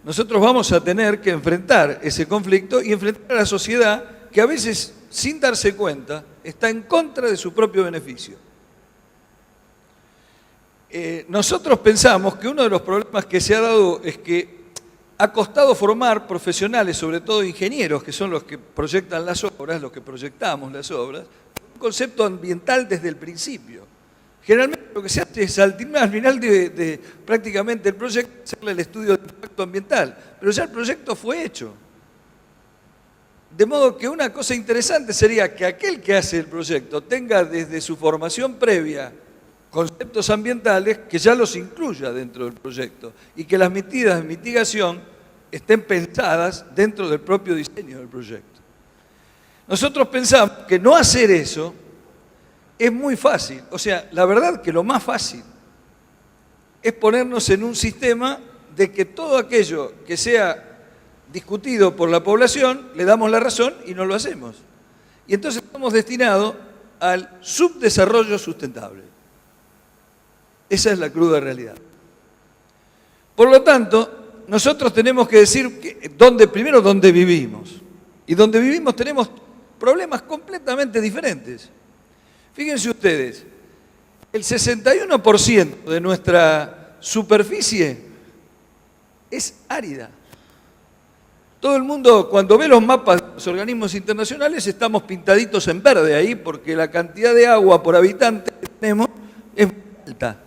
nosotros vamos a tener que enfrentar ese conflicto y enfrentar a la sociedad que a veces, sin darse cuenta, está en contra de su propio beneficio. Nosotros pensamos que uno de los problemas que se ha dado es que ha costado formar profesionales, sobre todo ingenieros, que son los que proyectan las obras, los que proyectamos las obras, un concepto ambiental desde el principio. Generalmente lo que se hace es al final de prácticamente el proyecto hacerle el estudio de impacto ambiental, pero ya el proyecto fue hecho. De modo que una cosa interesante sería que aquel que hace el proyecto tenga desde su formación previa conceptos ambientales que ya los incluya dentro del proyecto y que las medidas de mitigación estén pensadas dentro del propio diseño del proyecto. Nosotros pensamos que no hacer eso es muy fácil. O sea, la verdad que lo más fácil es ponernos en un sistema de que todo aquello que sea discutido por la población, le damos la razón y no lo hacemos. Y entonces estamos destinados al subdesarrollo sustentable. Esa es la cruda realidad. Por lo tanto, nosotros tenemos que decir primero dónde vivimos. Y donde vivimos tenemos problemas completamente diferentes. Fíjense ustedes, el 61% de nuestra superficie es árida. Todo el mundo, cuando ve los mapas de los organismos internacionales, estamos pintaditos en verde ahí porque la cantidad de agua por habitante que tenemos es muy alta.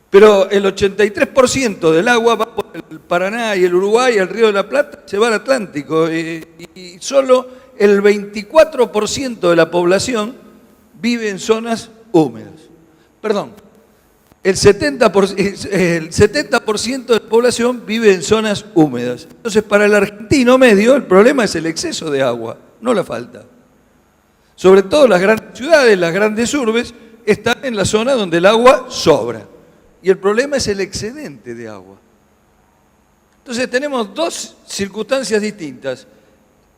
Pero el 83% del agua va por el Paraná y el Uruguay, el Río de la Plata, se va al Atlántico. Y solo el 24% de la población vive en zonas húmedas. Perdón, el 70% de la población vive en zonas húmedas. Entonces, para el argentino medio, el problema es el exceso de agua, no la falta. Sobre todo las grandes ciudades, las grandes urbes, están en la zona donde el agua sobra. Y el problema es el excedente de agua. Entonces tenemos dos circunstancias distintas.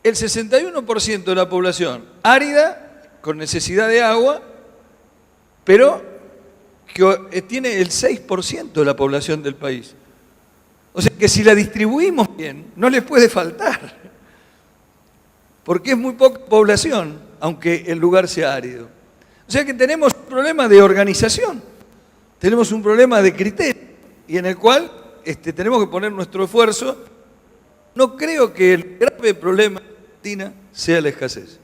El 61% de la población árida, con necesidad de agua, pero que tiene el 6% de la población del país. O sea que si la distribuimos bien, no les puede faltar. Porque es muy poca población, aunque el lugar sea árido. O sea que tenemos un problema de organización. Tenemos un problema de criterio y en el cual tenemos que poner nuestro esfuerzo. No creo que el grave problema de Argentina sea la escasez.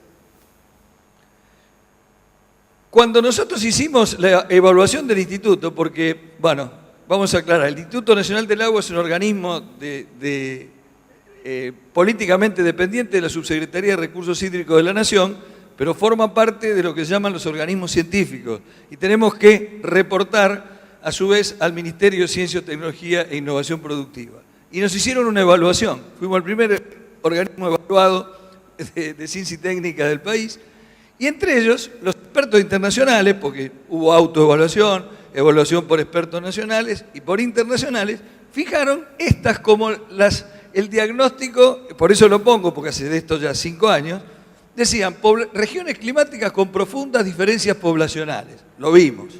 Cuando nosotros hicimos la evaluación del instituto, porque, bueno, vamos a aclarar, el Instituto Nacional del Agua es un organismo políticamente dependiente de la Subsecretaría de Recursos Hídricos de la Nación, pero forma parte de lo que se llaman los organismos científicos y tenemos que reportar a su vez al Ministerio de Ciencia, Tecnología e Innovación Productiva. Y nos hicieron una evaluación, fuimos el primer organismo evaluado de ciencia y técnica del país, y entre ellos los expertos internacionales, porque hubo autoevaluación, evaluación por expertos nacionales y por internacionales, fijaron estas como el diagnóstico, por eso lo pongo, porque hace de esto ya 5 años, decían, regiones climáticas con profundas diferencias poblacionales, lo vimos.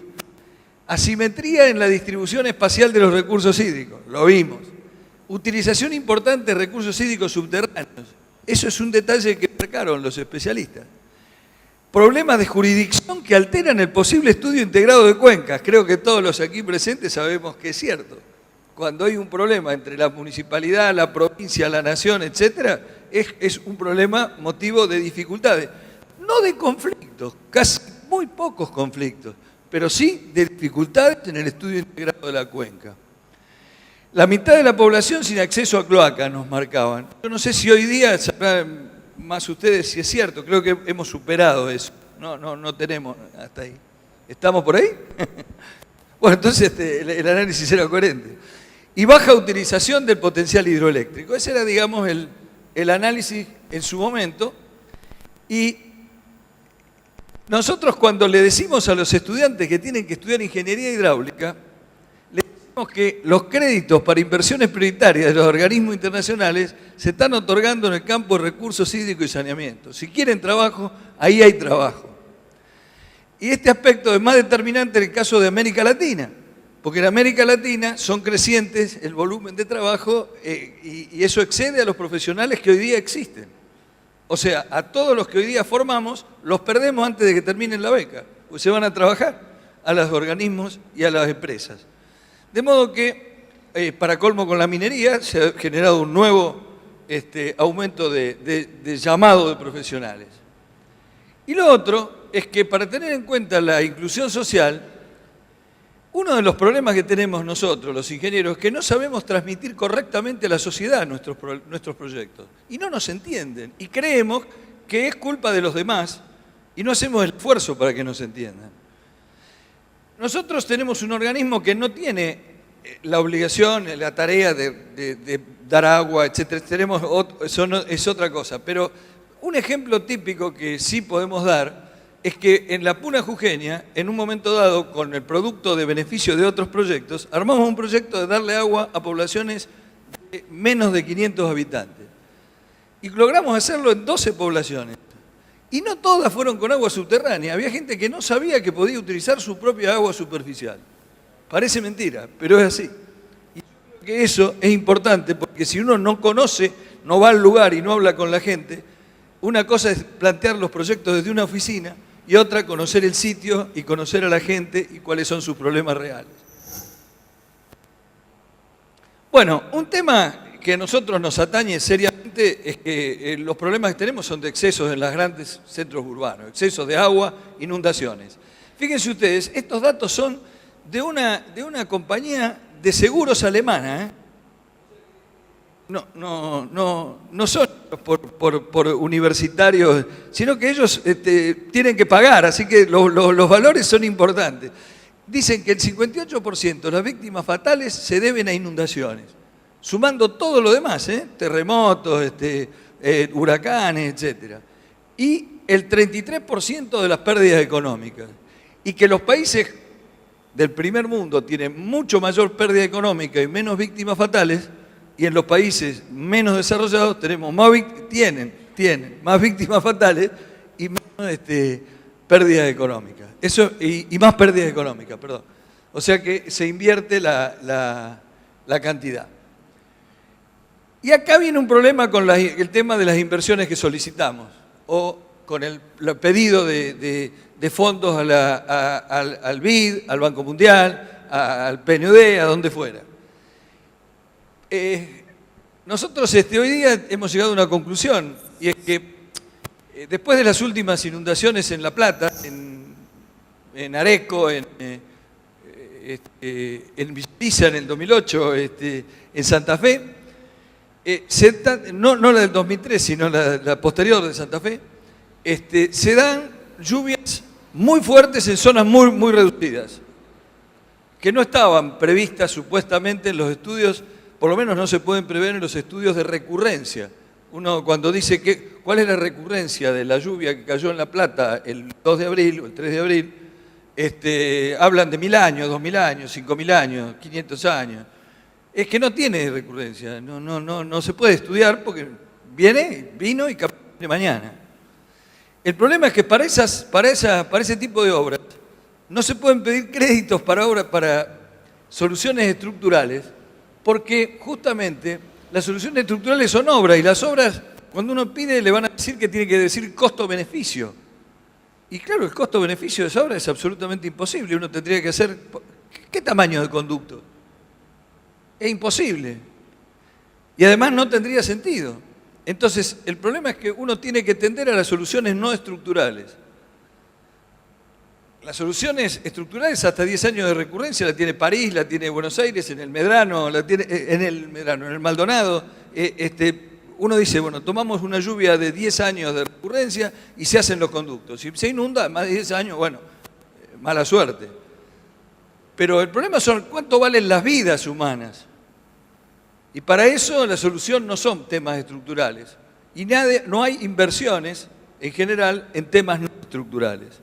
Asimetría en la distribución espacial de los recursos hídricos, lo vimos. Utilización importante de recursos hídricos subterráneos, eso es un detalle que marcaron los especialistas. Problemas de jurisdicción que alteran el posible estudio integrado de cuencas, creo que todos los aquí presentes sabemos que es cierto. Cuando hay un problema entre la municipalidad, la provincia, la nación, etcétera, es un problema motivo de dificultades. No de conflictos, casi muy pocos conflictos, pero sí de dificultades en el estudio integrado de la cuenca. La mitad de la población sin acceso a cloaca nos marcaban. Yo no sé si hoy día, sabrán más ustedes si es cierto, creo que hemos superado eso. No tenemos hasta ahí. ¿Estamos por ahí? Bueno, entonces el análisis era coherente. Y baja utilización del potencial hidroeléctrico. Ese era, digamos, el análisis en su momento. Y nosotros cuando le decimos a los estudiantes que tienen que estudiar ingeniería hidráulica, les decimos que los créditos para inversiones prioritarias de los organismos internacionales se están otorgando en el campo de recursos hídricos y saneamiento. Si quieren trabajo, ahí hay trabajo. Y este aspecto es más determinante en el caso de América Latina. Porque en América Latina son crecientes el volumen de trabajo y eso excede a los profesionales que hoy día existen. O sea, a todos los que hoy día formamos, los perdemos antes de que terminen la beca, pues se van a trabajar a los organismos y a las empresas. De modo que, para colmo con la minería, se ha generado un nuevo aumento de llamado de profesionales. Y lo otro es que para tener en cuenta la inclusión social, uno de los problemas que tenemos nosotros, los ingenieros, es que no sabemos transmitir correctamente a la sociedad nuestros proyectos. Y no nos entienden. Y creemos que es culpa de los demás y no hacemos el esfuerzo para que nos entiendan. Nosotros tenemos un organismo que no tiene la obligación, la tarea de dar agua, etc. Es otra cosa. Pero un ejemplo típico que sí podemos dar es que en la Puna Jujeña, en un momento dado, con el producto de beneficio de otros proyectos, armamos un proyecto de darle agua a poblaciones de menos de 500 habitantes. Y logramos hacerlo en 12 poblaciones. Y no todas fueron con agua subterránea. Había gente que no sabía que podía utilizar su propia agua superficial. Parece mentira, pero es así. Y yo creo que eso es importante, porque si uno no conoce, no va al lugar y no habla con la gente, una cosa es plantear los proyectos desde una oficina y otra conocer el sitio y conocer a la gente y cuáles son sus problemas reales. Bueno, un tema que a nosotros nos atañe seriamente es que los problemas que tenemos son de excesos en los grandes centros urbanos, excesos de agua, inundaciones. Fíjense ustedes, estos datos son de una compañía de seguros alemana, No son por universitarios, sino que ellos tienen que pagar, así que los valores son importantes. Dicen que el 58% de las víctimas fatales se deben a inundaciones, sumando todo lo demás, terremotos, huracanes, etc. Y el 33% de las pérdidas económicas. Y que los países del primer mundo tienen mucho mayor pérdida económica y menos víctimas fatales, y en los países menos desarrollados tenemos tienen más víctimas fatales y menos pérdidas económicas. Y más pérdidas económicas, perdón. O sea que se invierte la cantidad. Y acá viene un problema con el tema de las inversiones que solicitamos, o con el pedido de fondos al BID, al Banco Mundial, al PNUD, a donde fuera. Nosotros hoy día hemos llegado a una conclusión, y es que después de las últimas inundaciones en La Plata, en Areco, en Villa en el 2008, en Santa Fe, no la del 2003, sino la posterior de Santa Fe, se dan lluvias muy fuertes en zonas muy, muy reducidas, que no estaban previstas supuestamente en los estudios. Por lo menos no se pueden prever en los estudios de recurrencia. Uno cuando dice cuál es la recurrencia de la lluvia que cayó en La Plata el 2 de abril o el 3 de abril, hablan de 1000 años, 2000 años, 5000 años, 500 años. Es que no tiene recurrencia, no se puede estudiar porque vino y capaz de mañana. El problema es que para ese tipo de obras no se pueden pedir créditos para soluciones estructurales, porque justamente las soluciones estructurales son obras, y las obras, cuando uno pide, le van a decir que tiene que decir costo-beneficio. Y claro, el costo-beneficio de esa obra es absolutamente imposible. Uno tendría que hacer... ¿Qué tamaño de conducto? Es imposible. Y además no tendría sentido. Entonces, el problema es que uno tiene que tender a las soluciones no estructurales. Las soluciones estructurales hasta 10 años de recurrencia la tiene París, la tiene Buenos Aires, en el Medrano, en el Maldonado. Uno dice, bueno, tomamos una lluvia de 10 años de recurrencia y se hacen los conductos. Si se inunda más de 10 años, bueno, mala suerte. Pero el problema son cuánto valen las vidas humanas. Y para eso la solución no son temas estructurales. Y no hay inversiones, en general, en temas no estructurales.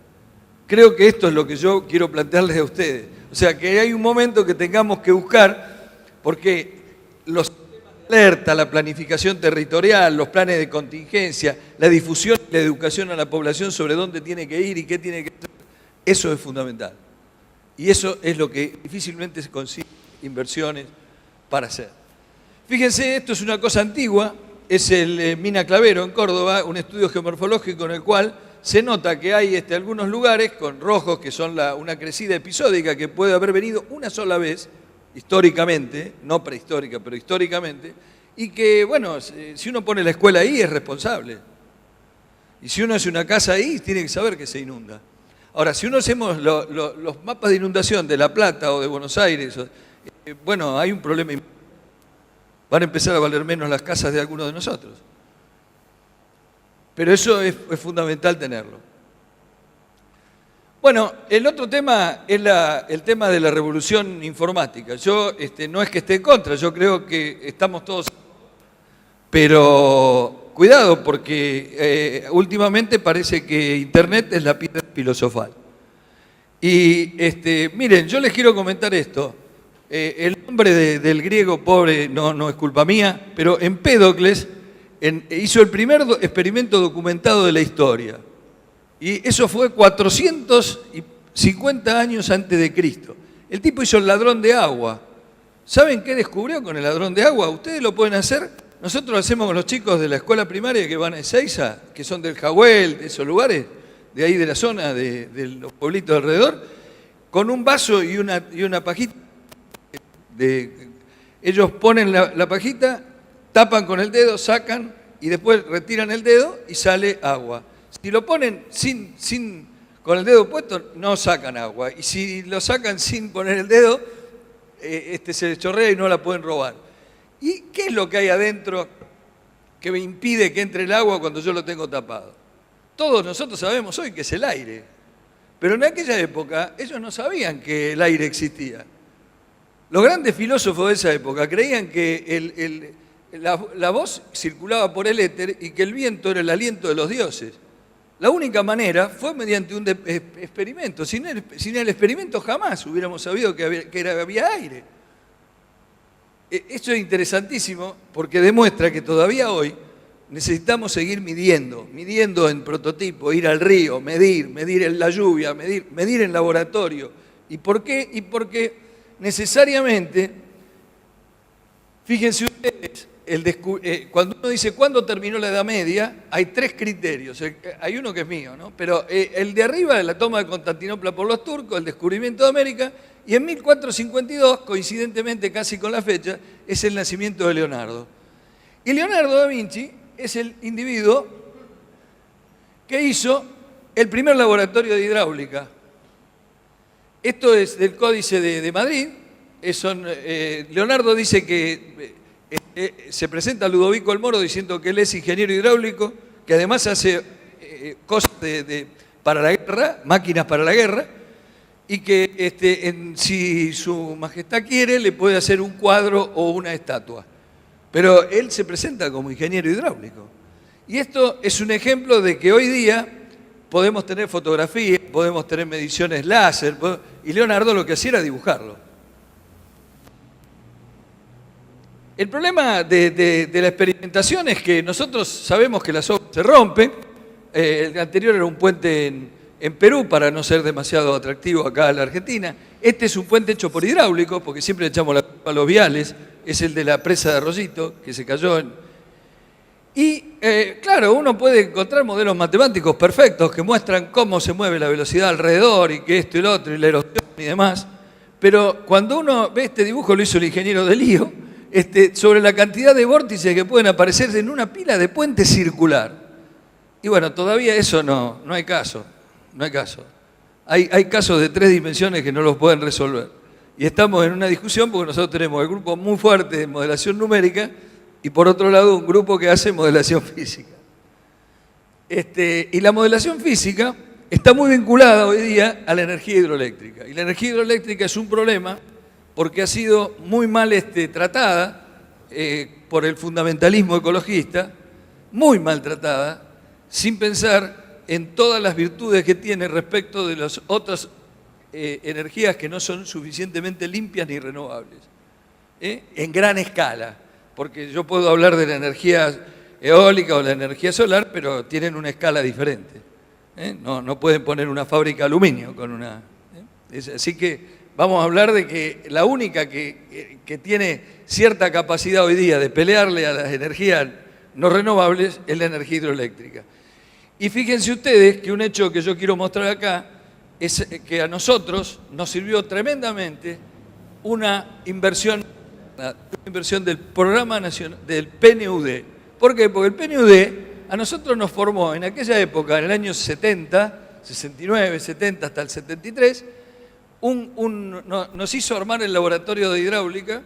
Creo que esto es lo que yo quiero plantearles a ustedes. O sea, que hay un momento que tengamos que buscar, porque los sistemas de alerta, la planificación territorial, los planes de contingencia, la difusión y la educación a la población sobre dónde tiene que ir y qué tiene que hacer, eso es fundamental. Y eso es lo que difícilmente se consigue inversiones para hacer. Fíjense, esto es una cosa antigua, es el Mina Clavero en Córdoba, un estudio geomorfológico en el cual se nota que hay algunos lugares con rojos que son una crecida episódica que puede haber venido una sola vez, históricamente, no prehistórica, pero históricamente, y que, bueno, si uno pone la escuela ahí es responsable. Y si uno hace una casa ahí, tiene que saber que se inunda. Ahora, si uno hacemos los mapas de inundación de La Plata o de Buenos Aires, bueno, hay un problema. Van a empezar a valer menos las casas de algunos de nosotros. Pero eso es fundamental tenerlo. Bueno, el otro tema es el tema de la revolución informática. Yo no es que esté en contra, yo creo que estamos todos... Pero cuidado, porque últimamente parece que Internet es la piedra filosofal. Y miren, yo les quiero comentar esto. El nombre del griego, pobre, no es culpa mía, pero Empédocles hizo el primer experimento documentado de la historia. Y eso fue 450 años antes de Cristo. El tipo hizo el ladrón de agua. ¿Saben qué descubrió con el ladrón de agua? Ustedes lo pueden hacer. Nosotros lo hacemos con los chicos de la escuela primaria que van a Ezeiza, que son del Jahuel, de esos lugares, de ahí de la zona, de los pueblitos alrededor, con un vaso y una pajita. Ellos ponen la pajita, tapan con el dedo, sacan y después retiran el dedo y sale agua. Si lo ponen con el dedo puesto, no sacan agua. Y si lo sacan sin poner el dedo, se les chorrea y no la pueden robar. ¿Y qué es lo que hay adentro que me impide que entre el agua cuando yo lo tengo tapado? Todos nosotros sabemos hoy que es el aire. Pero en aquella época ellos no sabían que el aire existía. Los grandes filósofos de esa época creían que la voz circulaba por el éter y que el viento era el aliento de los dioses. La única manera fue mediante un experimento. Sin el experimento jamás hubiéramos sabido que había aire. Esto es interesantísimo porque demuestra que todavía hoy necesitamos seguir midiendo en prototipo, ir al río, medir en la lluvia, medir en laboratorio. ¿Y por qué? Y porque necesariamente, fíjense ustedes, cuando uno dice ¿cuándo terminó la Edad Media? Hay tres criterios. Hay uno que es mío, ¿no? Pero el de arriba es la toma de Constantinopla por los turcos, el descubrimiento de América, y en 1452, coincidentemente casi con la fecha, es el nacimiento de Leonardo. Y Leonardo da Vinci es el individuo que hizo el primer laboratorio de hidráulica. Esto es del Códice de Madrid. Leonardo dice que se presenta a Ludovico el Moro diciendo que él es ingeniero hidráulico, que además hace cosas para la guerra, máquinas para la guerra, y que si su majestad quiere le puede hacer un cuadro o una estatua. Pero él se presenta como ingeniero hidráulico. Y esto es un ejemplo de que hoy día podemos tener fotografías, podemos tener mediciones láser, y Leonardo lo que hacía era dibujarlo. El problema de la experimentación es que nosotros sabemos que las obras se rompen. El anterior era un puente en Perú, para no ser demasiado atractivo acá en la Argentina. Este es un puente hecho por hidráulicos, porque siempre le echamos la culpa a los viales. Es el de la presa de Arroyito, que se cayó. Claro, uno puede encontrar modelos matemáticos perfectos que muestran cómo se mueve la velocidad alrededor y que esto y lo otro, y la erosión y demás. Pero cuando uno ve este dibujo, lo hizo el ingeniero de Lío, sobre la cantidad de vórtices que pueden aparecer en una pila de puente circular. Y bueno, todavía eso no hay caso. No hay caso. Hay casos de 3 dimensiones que no los pueden resolver. Y estamos en una discusión porque nosotros tenemos el grupo muy fuerte de modelación numérica y por otro lado un grupo que hace modelación física. Y la modelación física está muy vinculada hoy día a la energía hidroeléctrica. Y la energía hidroeléctrica es un problema porque ha sido muy mal tratada por el fundamentalismo ecologista, muy mal tratada, sin pensar en todas las virtudes que tiene respecto de las otras energías que no son suficientemente limpias ni renovables, en gran escala, porque yo puedo hablar de la energía eólica o la energía solar, pero tienen una escala diferente. No pueden poner una fábrica de aluminio con una... Así que vamos a hablar de que la única que tiene cierta capacidad hoy día de pelearle a las energías no renovables es la energía hidroeléctrica. Y fíjense ustedes que un hecho que yo quiero mostrar acá es que a nosotros nos sirvió tremendamente una inversión del Programa Nacional, del PNUD. ¿Por qué? Porque el PNUD a nosotros nos formó en aquella época, en el año 70, 69, 70 hasta el 73, nos hizo armar el laboratorio de hidráulica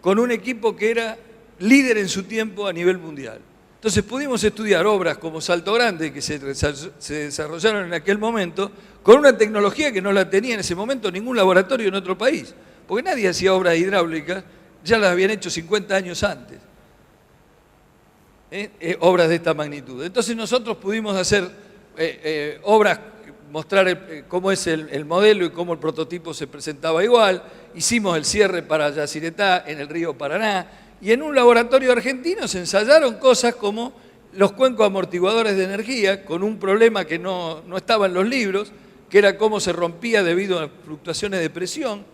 con un equipo que era líder en su tiempo a nivel mundial. Entonces pudimos estudiar obras como Salto Grande, que se desarrollaron en aquel momento, con una tecnología que no la tenía en ese momento ningún laboratorio en otro país. Porque nadie hacía obras hidráulicas, ya las habían hecho 50 años antes. Obras de esta magnitud. Entonces nosotros pudimos hacer obras, mostrar cómo es el modelo y cómo el prototipo se presentaba igual. Hicimos el cierre para Yacyretá en el río Paraná. Y en un laboratorio argentino se ensayaron cosas como los cuencos amortiguadores de energía, con un problema que no estaba en los libros, que era cómo se rompía debido a fluctuaciones de presión.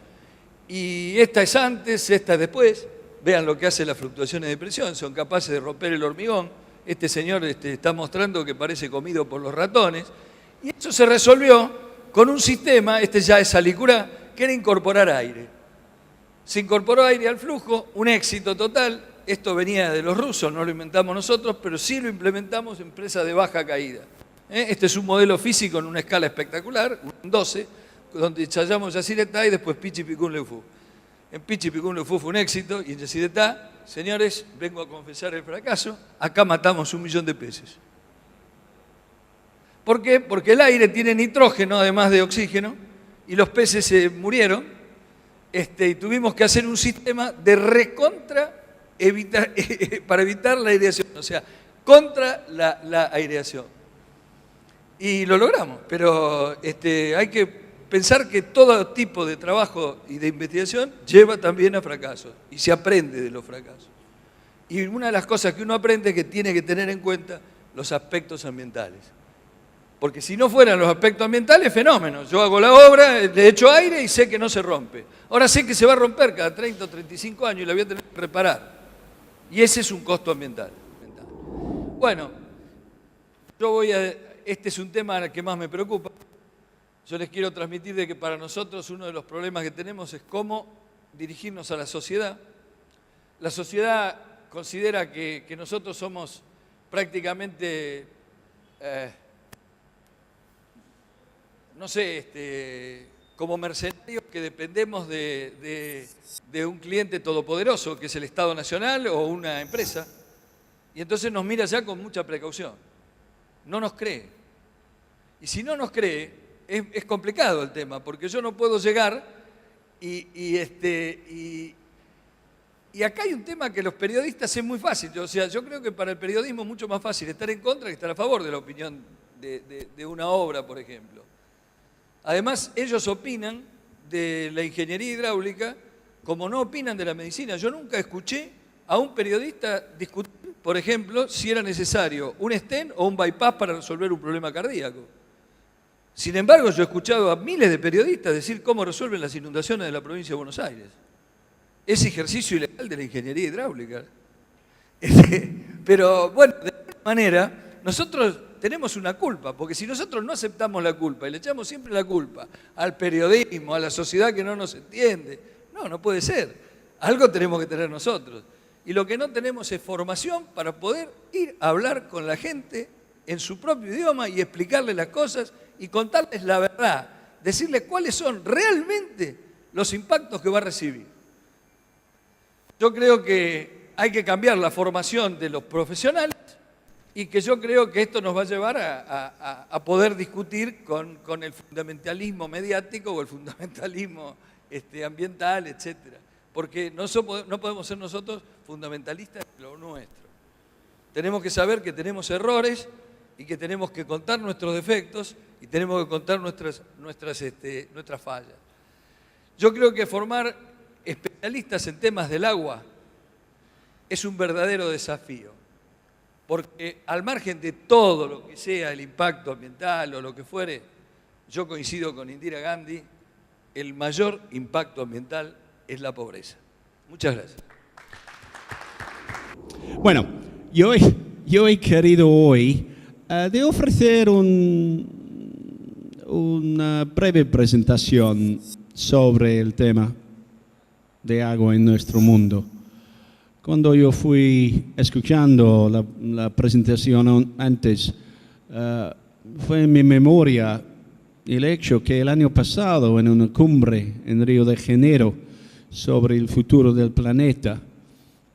Y esta es antes, esta es después. Vean lo que hace las fluctuaciones de presión, son capaces de romper el hormigón. Este señor está mostrando que parece comido por los ratones. Y eso se resolvió con un sistema, este ya es Salicurá, que era incorporar aire. Se incorporó aire al flujo, un éxito total. Esto venía de los rusos, no lo inventamos nosotros, pero sí lo implementamos en empresas de baja caída. Este es un modelo físico en una escala espectacular, un 12, donde ensayamos Yacyretá y después Pichipicún-Leufú. En Pichipicún-Leufú fue un éxito y en Yacyretá, señores, vengo a confesar el fracaso, acá matamos 1 millón de peces. ¿Por qué? Porque el aire tiene nitrógeno además de oxígeno y los peces se murieron. Y tuvimos que hacer un sistema de para evitar la aireación, o sea, contra la aireación. Y lo logramos, pero hay que pensar que todo tipo de trabajo y de investigación lleva también a fracasos, y se aprende de los fracasos. Y una de las cosas que uno aprende es que tiene que tener en cuenta los aspectos ambientales. Porque si no fueran los aspectos ambientales, fenómenos. Yo hago la obra, le echo aire y sé que no se rompe. Ahora sé que se va a romper cada 30 o 35 años y la voy a tener que reparar. Y ese es un costo ambiental. Bueno, este es un tema que más me preocupa. Yo les quiero transmitir de que para nosotros uno de los problemas que tenemos es cómo dirigirnos a la sociedad. La sociedad considera que nosotros somos prácticamente... como mercenarios que dependemos de un cliente todopoderoso, que es el Estado Nacional o una empresa, y entonces nos mira ya con mucha precaución. No nos cree. Y si no nos cree, es complicado el tema, porque yo no puedo llegar y acá hay un tema que los periodistas es muy fácil. O sea, yo creo que para el periodismo es mucho más fácil estar en contra que estar a favor de la opinión de una obra, por ejemplo. Además, ellos opinan de la ingeniería hidráulica como no opinan de la medicina. Yo nunca escuché a un periodista discutir, por ejemplo, si era necesario un stent o un bypass para resolver un problema cardíaco. Sin embargo, yo he escuchado a miles de periodistas decir cómo resuelven las inundaciones de la provincia de Buenos Aires. Es ejercicio ilegal de la ingeniería hidráulica. Pero, bueno, de alguna manera, nosotros tenemos una culpa, porque si nosotros no aceptamos la culpa y le echamos siempre la culpa al periodismo, a la sociedad que no nos entiende, no puede ser. Algo tenemos que tener nosotros. Y lo que no tenemos es formación para poder ir a hablar con la gente en su propio idioma y explicarles las cosas y contarles la verdad, decirles cuáles son realmente los impactos que va a recibir. Yo creo que hay que cambiar la formación de los profesionales y que yo creo que esto nos va a llevar a poder discutir con el fundamentalismo mediático o el fundamentalismo ambiental, etc. Porque no podemos ser nosotros fundamentalistas de lo nuestro. Tenemos que saber que tenemos errores y que tenemos que contar nuestros defectos y tenemos que contar nuestras fallas. Yo creo que formar especialistas en temas del agua es un verdadero desafío. Porque al margen de todo lo que sea el impacto ambiental o lo que fuere, yo coincido con Indira Gandhi, el mayor impacto ambiental es la pobreza. Muchas gracias. Bueno, y hoy yo he querido hoy de ofrecer una breve presentación sobre el tema de agua en nuestro mundo. Cuando yo fui escuchando la presentación antes, fue en mi memoria el hecho que el año pasado en una cumbre en Río de Janeiro sobre el futuro del planeta,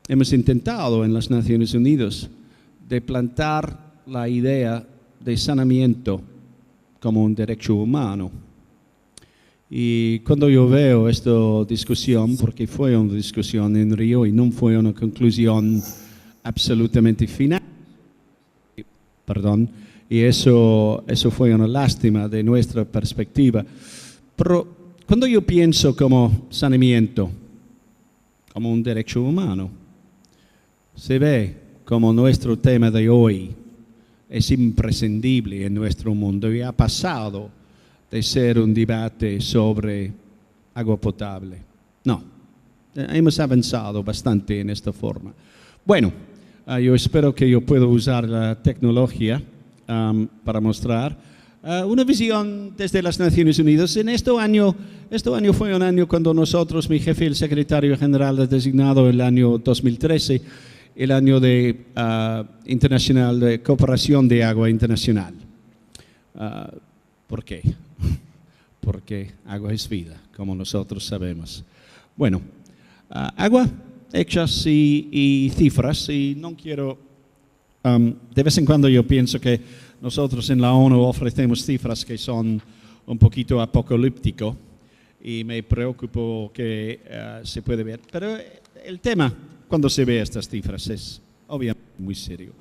hemos intentado en las Naciones Unidas de plantar la idea de saneamiento como un derecho humano. Y cuando yo veo esta discusión, porque fue una discusión en Río y no fue una conclusión absolutamente final, perdón, y eso fue una lástima de nuestra perspectiva. Pero cuando yo pienso como saneamiento, como un derecho humano, se ve como nuestro tema de hoy es imprescindible en nuestro mundo y ha pasado de ser un debate sobre agua potable. No, hemos avanzado bastante en esta forma. Bueno, yo espero que yo pueda usar la tecnología para mostrar una visión desde las Naciones Unidas. En este año fue un año cuando nosotros, mi jefe y el secretario general, ha designado el año 2013, el año de internacional de cooperación de agua internacional. ¿Por qué? Porque agua es vida, como nosotros sabemos. Bueno, agua, hechas y cifras, y no quiero... de vez en cuando yo pienso que nosotros en la ONU ofrecemos cifras que son un poquito apocalíptico y me preocupo que se puede ver. Pero el tema, cuando se ve estas cifras, es obviamente muy serio.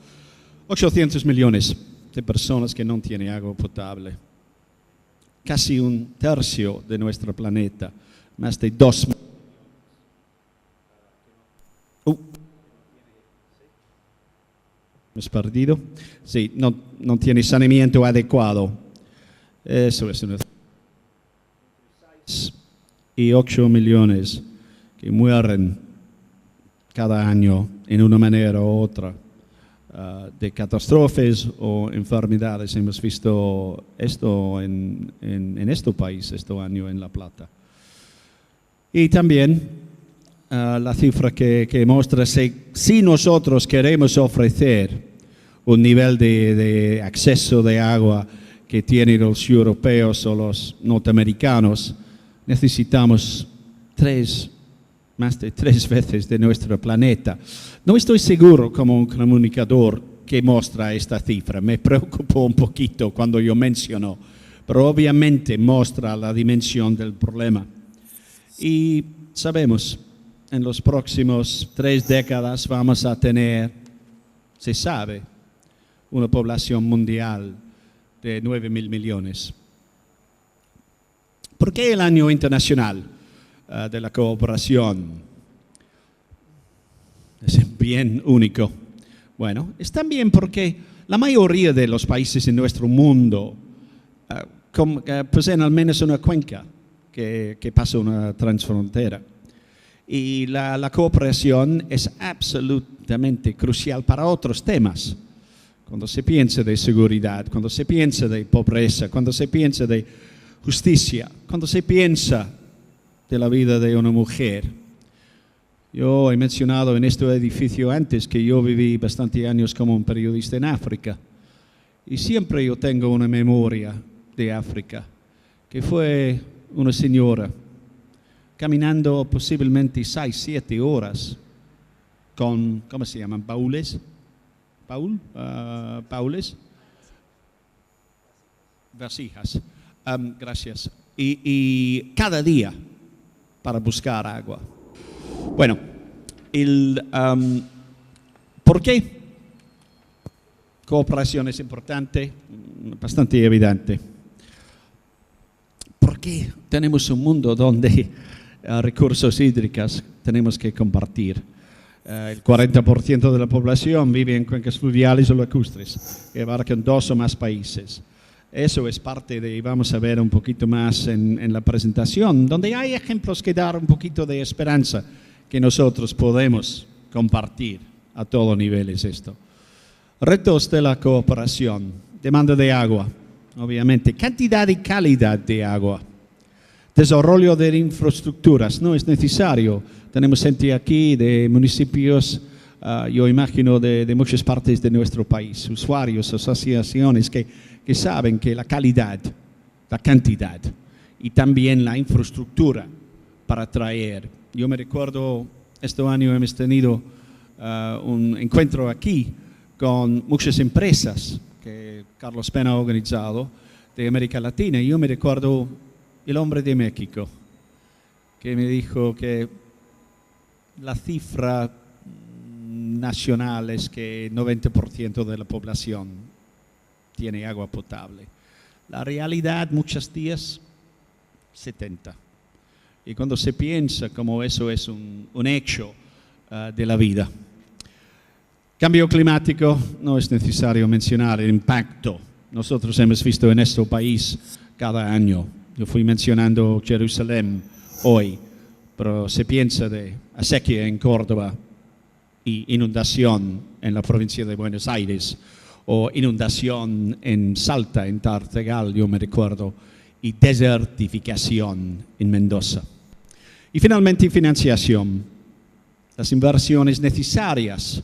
800 millones de personas que no tienen agua potable. Casi un tercio de nuestro planeta. Más de 2 millones. ¿Hemos perdido? Sí, no tiene saneamiento adecuado. Eso es una... Y 8 millones que mueren cada año en una manera u otra de catástrofes o enfermedades. Hemos visto esto en este país, este año en La Plata. Y también la cifra que muestra si nosotros queremos ofrecer un nivel de acceso de agua que tienen los europeos o los norteamericanos, necesitamos más de 3 veces de nuestro planeta. No estoy seguro como un comunicador que muestra esta cifra, me preocupo un poquito cuando yo menciono, pero obviamente muestra la dimensión del problema. Y sabemos, en los próximos 3 décadas vamos a tener, se sabe, una población mundial de 9.000 millones. ¿Por qué el Año Internacional de la Cooperación es bien único? Bueno, es también porque la mayoría de los países en nuestro mundo poseen al menos una cuenca que pasa una transfrontera. Y la cooperación es absolutamente crucial para otros temas. Cuando se piensa de seguridad, cuando se piensa de pobreza, cuando se piensa de justicia, cuando se piensa de la vida de una mujer. Yo he mencionado en este edificio antes que yo viví bastantes años como un periodista en África. Y siempre yo tengo una memoria de África, que fue una señora caminando posiblemente 6, 7 horas con, ¿cómo se llaman? ¿Baúles? ¿Baúles? Vasijas. Gracias. Y cada día para buscar agua. Bueno, ¿por qué? Cooperación es importante, bastante evidente. ¿Por qué tenemos un mundo donde recursos hídricos tenemos que compartir? El 40% de la población vive en cuencas fluviales o lacustres, que abarcan 2 o más países. Eso es parte de, vamos a ver un poquito más en la presentación, donde hay ejemplos que dar un poquito de esperanza que nosotros podemos compartir a todos niveles esto. Retos de la cooperación, demanda de agua, obviamente, cantidad y calidad de agua. Desarrollo de infraestructuras, no es necesario. Tenemos gente aquí de municipios, yo imagino de muchas partes de nuestro país, usuarios, asociaciones que saben que la calidad, la cantidad y también la infraestructura para traer. Yo me recuerdo, este año hemos tenido un encuentro aquí con muchas empresas que Carlos Pena ha organizado de América Latina. Y yo me recuerdo el hombre de México que me dijo que la cifra nacional es que 90% de la población tiene agua potable. La realidad muchos días 70%. Y cuando se piensa como eso es un hecho de la vida. Cambio climático, no es necesario mencionar el impacto. Nosotros hemos visto en nuestro país cada año. Yo fui mencionando Jerusalén hoy, pero se piensa de sequía en Córdoba y inundación en la provincia de Buenos Aires, o inundación en Salta, en Tartagal, yo me recuerdo, y desertificación en Mendoza. Y finalmente, financiación. Las inversiones necesarias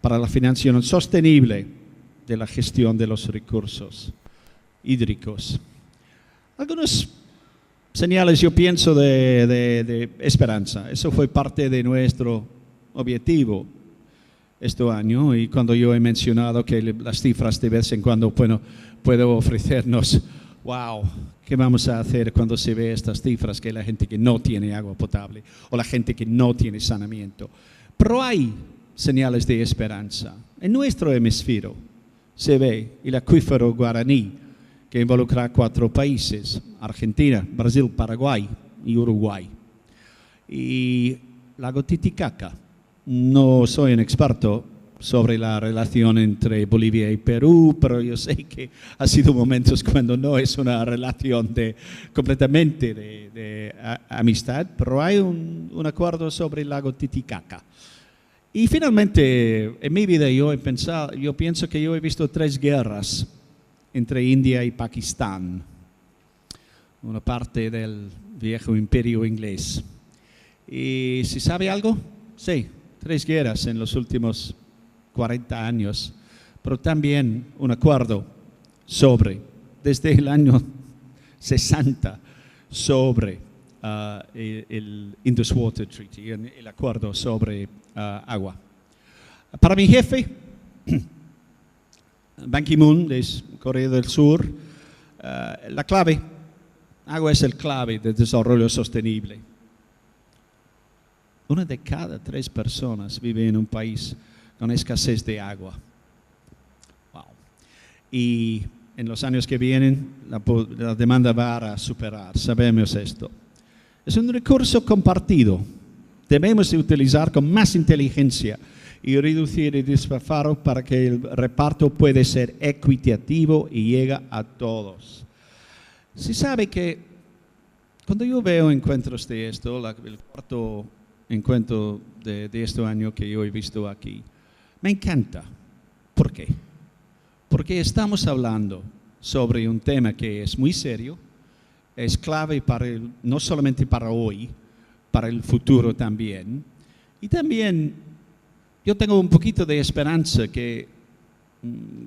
para la financiación sostenible de la gestión de los recursos hídricos. Algunas señales, yo pienso, de esperanza. Eso fue parte de nuestro objetivo este año, y cuando yo he mencionado que las cifras de vez en cuando puedo ofrecernos, wow, ¿qué vamos a hacer cuando se ve estas cifras? Que la gente que no tiene agua potable o la gente que no tiene saneamiento. Pero hay señales de esperanza. En nuestro hemisferio se ve el acuífero Guaraní, que involucra 4 países: Argentina, Brasil, Paraguay y Uruguay. Y lago Titicaca. No soy un experto sobre la relación entre Bolivia y Perú, pero yo sé que ha sido momentos cuando no es una relación completamente de amistad, pero hay un acuerdo sobre el lago Titicaca. Y finalmente, en mi vida yo pienso que yo he visto 3 guerras entre India y Pakistán, una parte del viejo imperio inglés. ¿Y si sabe algo? Sí, 3 guerras en los últimos 40 años, pero también un acuerdo desde el año 60, sobre el Indus Water Treaty, el acuerdo sobre agua. Para mi jefe, Ban Ki-moon, de Corea del Sur, la clave, agua es el clave del desarrollo sostenible. 1 de cada 3 personas vive en un país con escasez de agua. Wow. Y en los años que vienen, la demanda va a superar, sabemos esto. Es un recurso compartido. Debemos de utilizar con más inteligencia y reducir el despilfarro para que el reparto pueda ser equitativo y llegue a todos. Se sabe que cuando yo veo encuentros de esto, el cuarto encuentro de este año que yo he visto aquí, me encanta. ¿Por qué? Porque estamos hablando sobre un tema que es muy serio, es clave no solamente para hoy, para el futuro también. Y también yo tengo un poquito de esperanza que,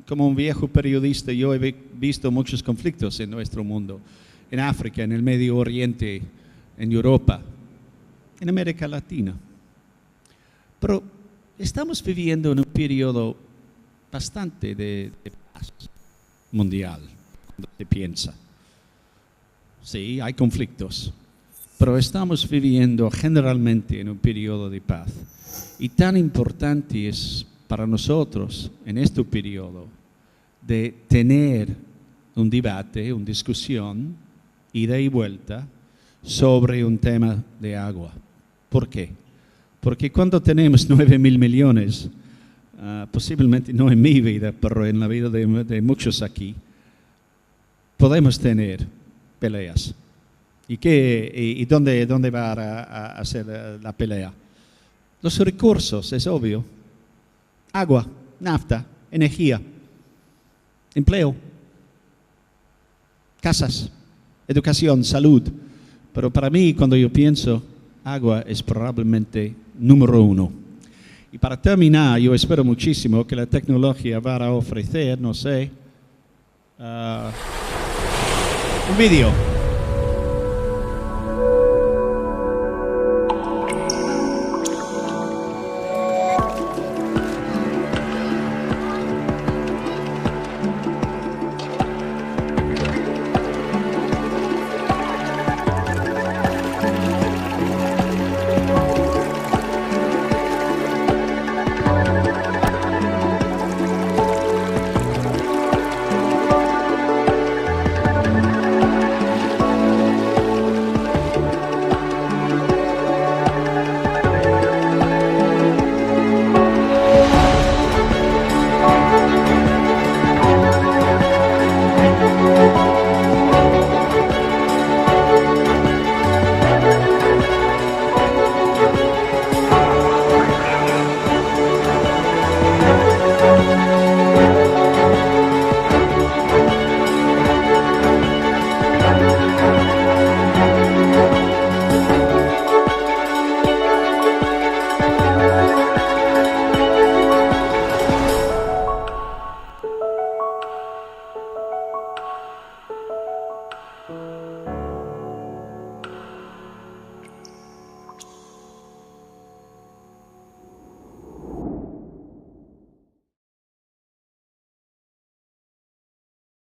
como un viejo periodista, yo he visto muchos conflictos en nuestro mundo, en África, en el Medio Oriente, en Europa, en América Latina. Pero estamos viviendo en un periodo bastante de paz mundial, cuando se piensa. Sí, hay conflictos, pero estamos viviendo generalmente en un periodo de paz. Y tan importante es para nosotros en este periodo de tener un debate, una discusión, ida y vuelta, sobre un tema de agua. ¿Por qué? Porque cuando tenemos 9.000 millones, posiblemente no en mi vida, pero en la vida de muchos podemos tener peleas. ¿Y dónde va a ser la pelea? Los recursos, es obvio. Agua, nafta, energía, empleo, casas, educación, salud. Pero para mí, cuando yo pienso, agua es probablemente número 1. Y para terminar, yo espero muchísimo que la tecnología va a ofrecer, no sé, un vídeo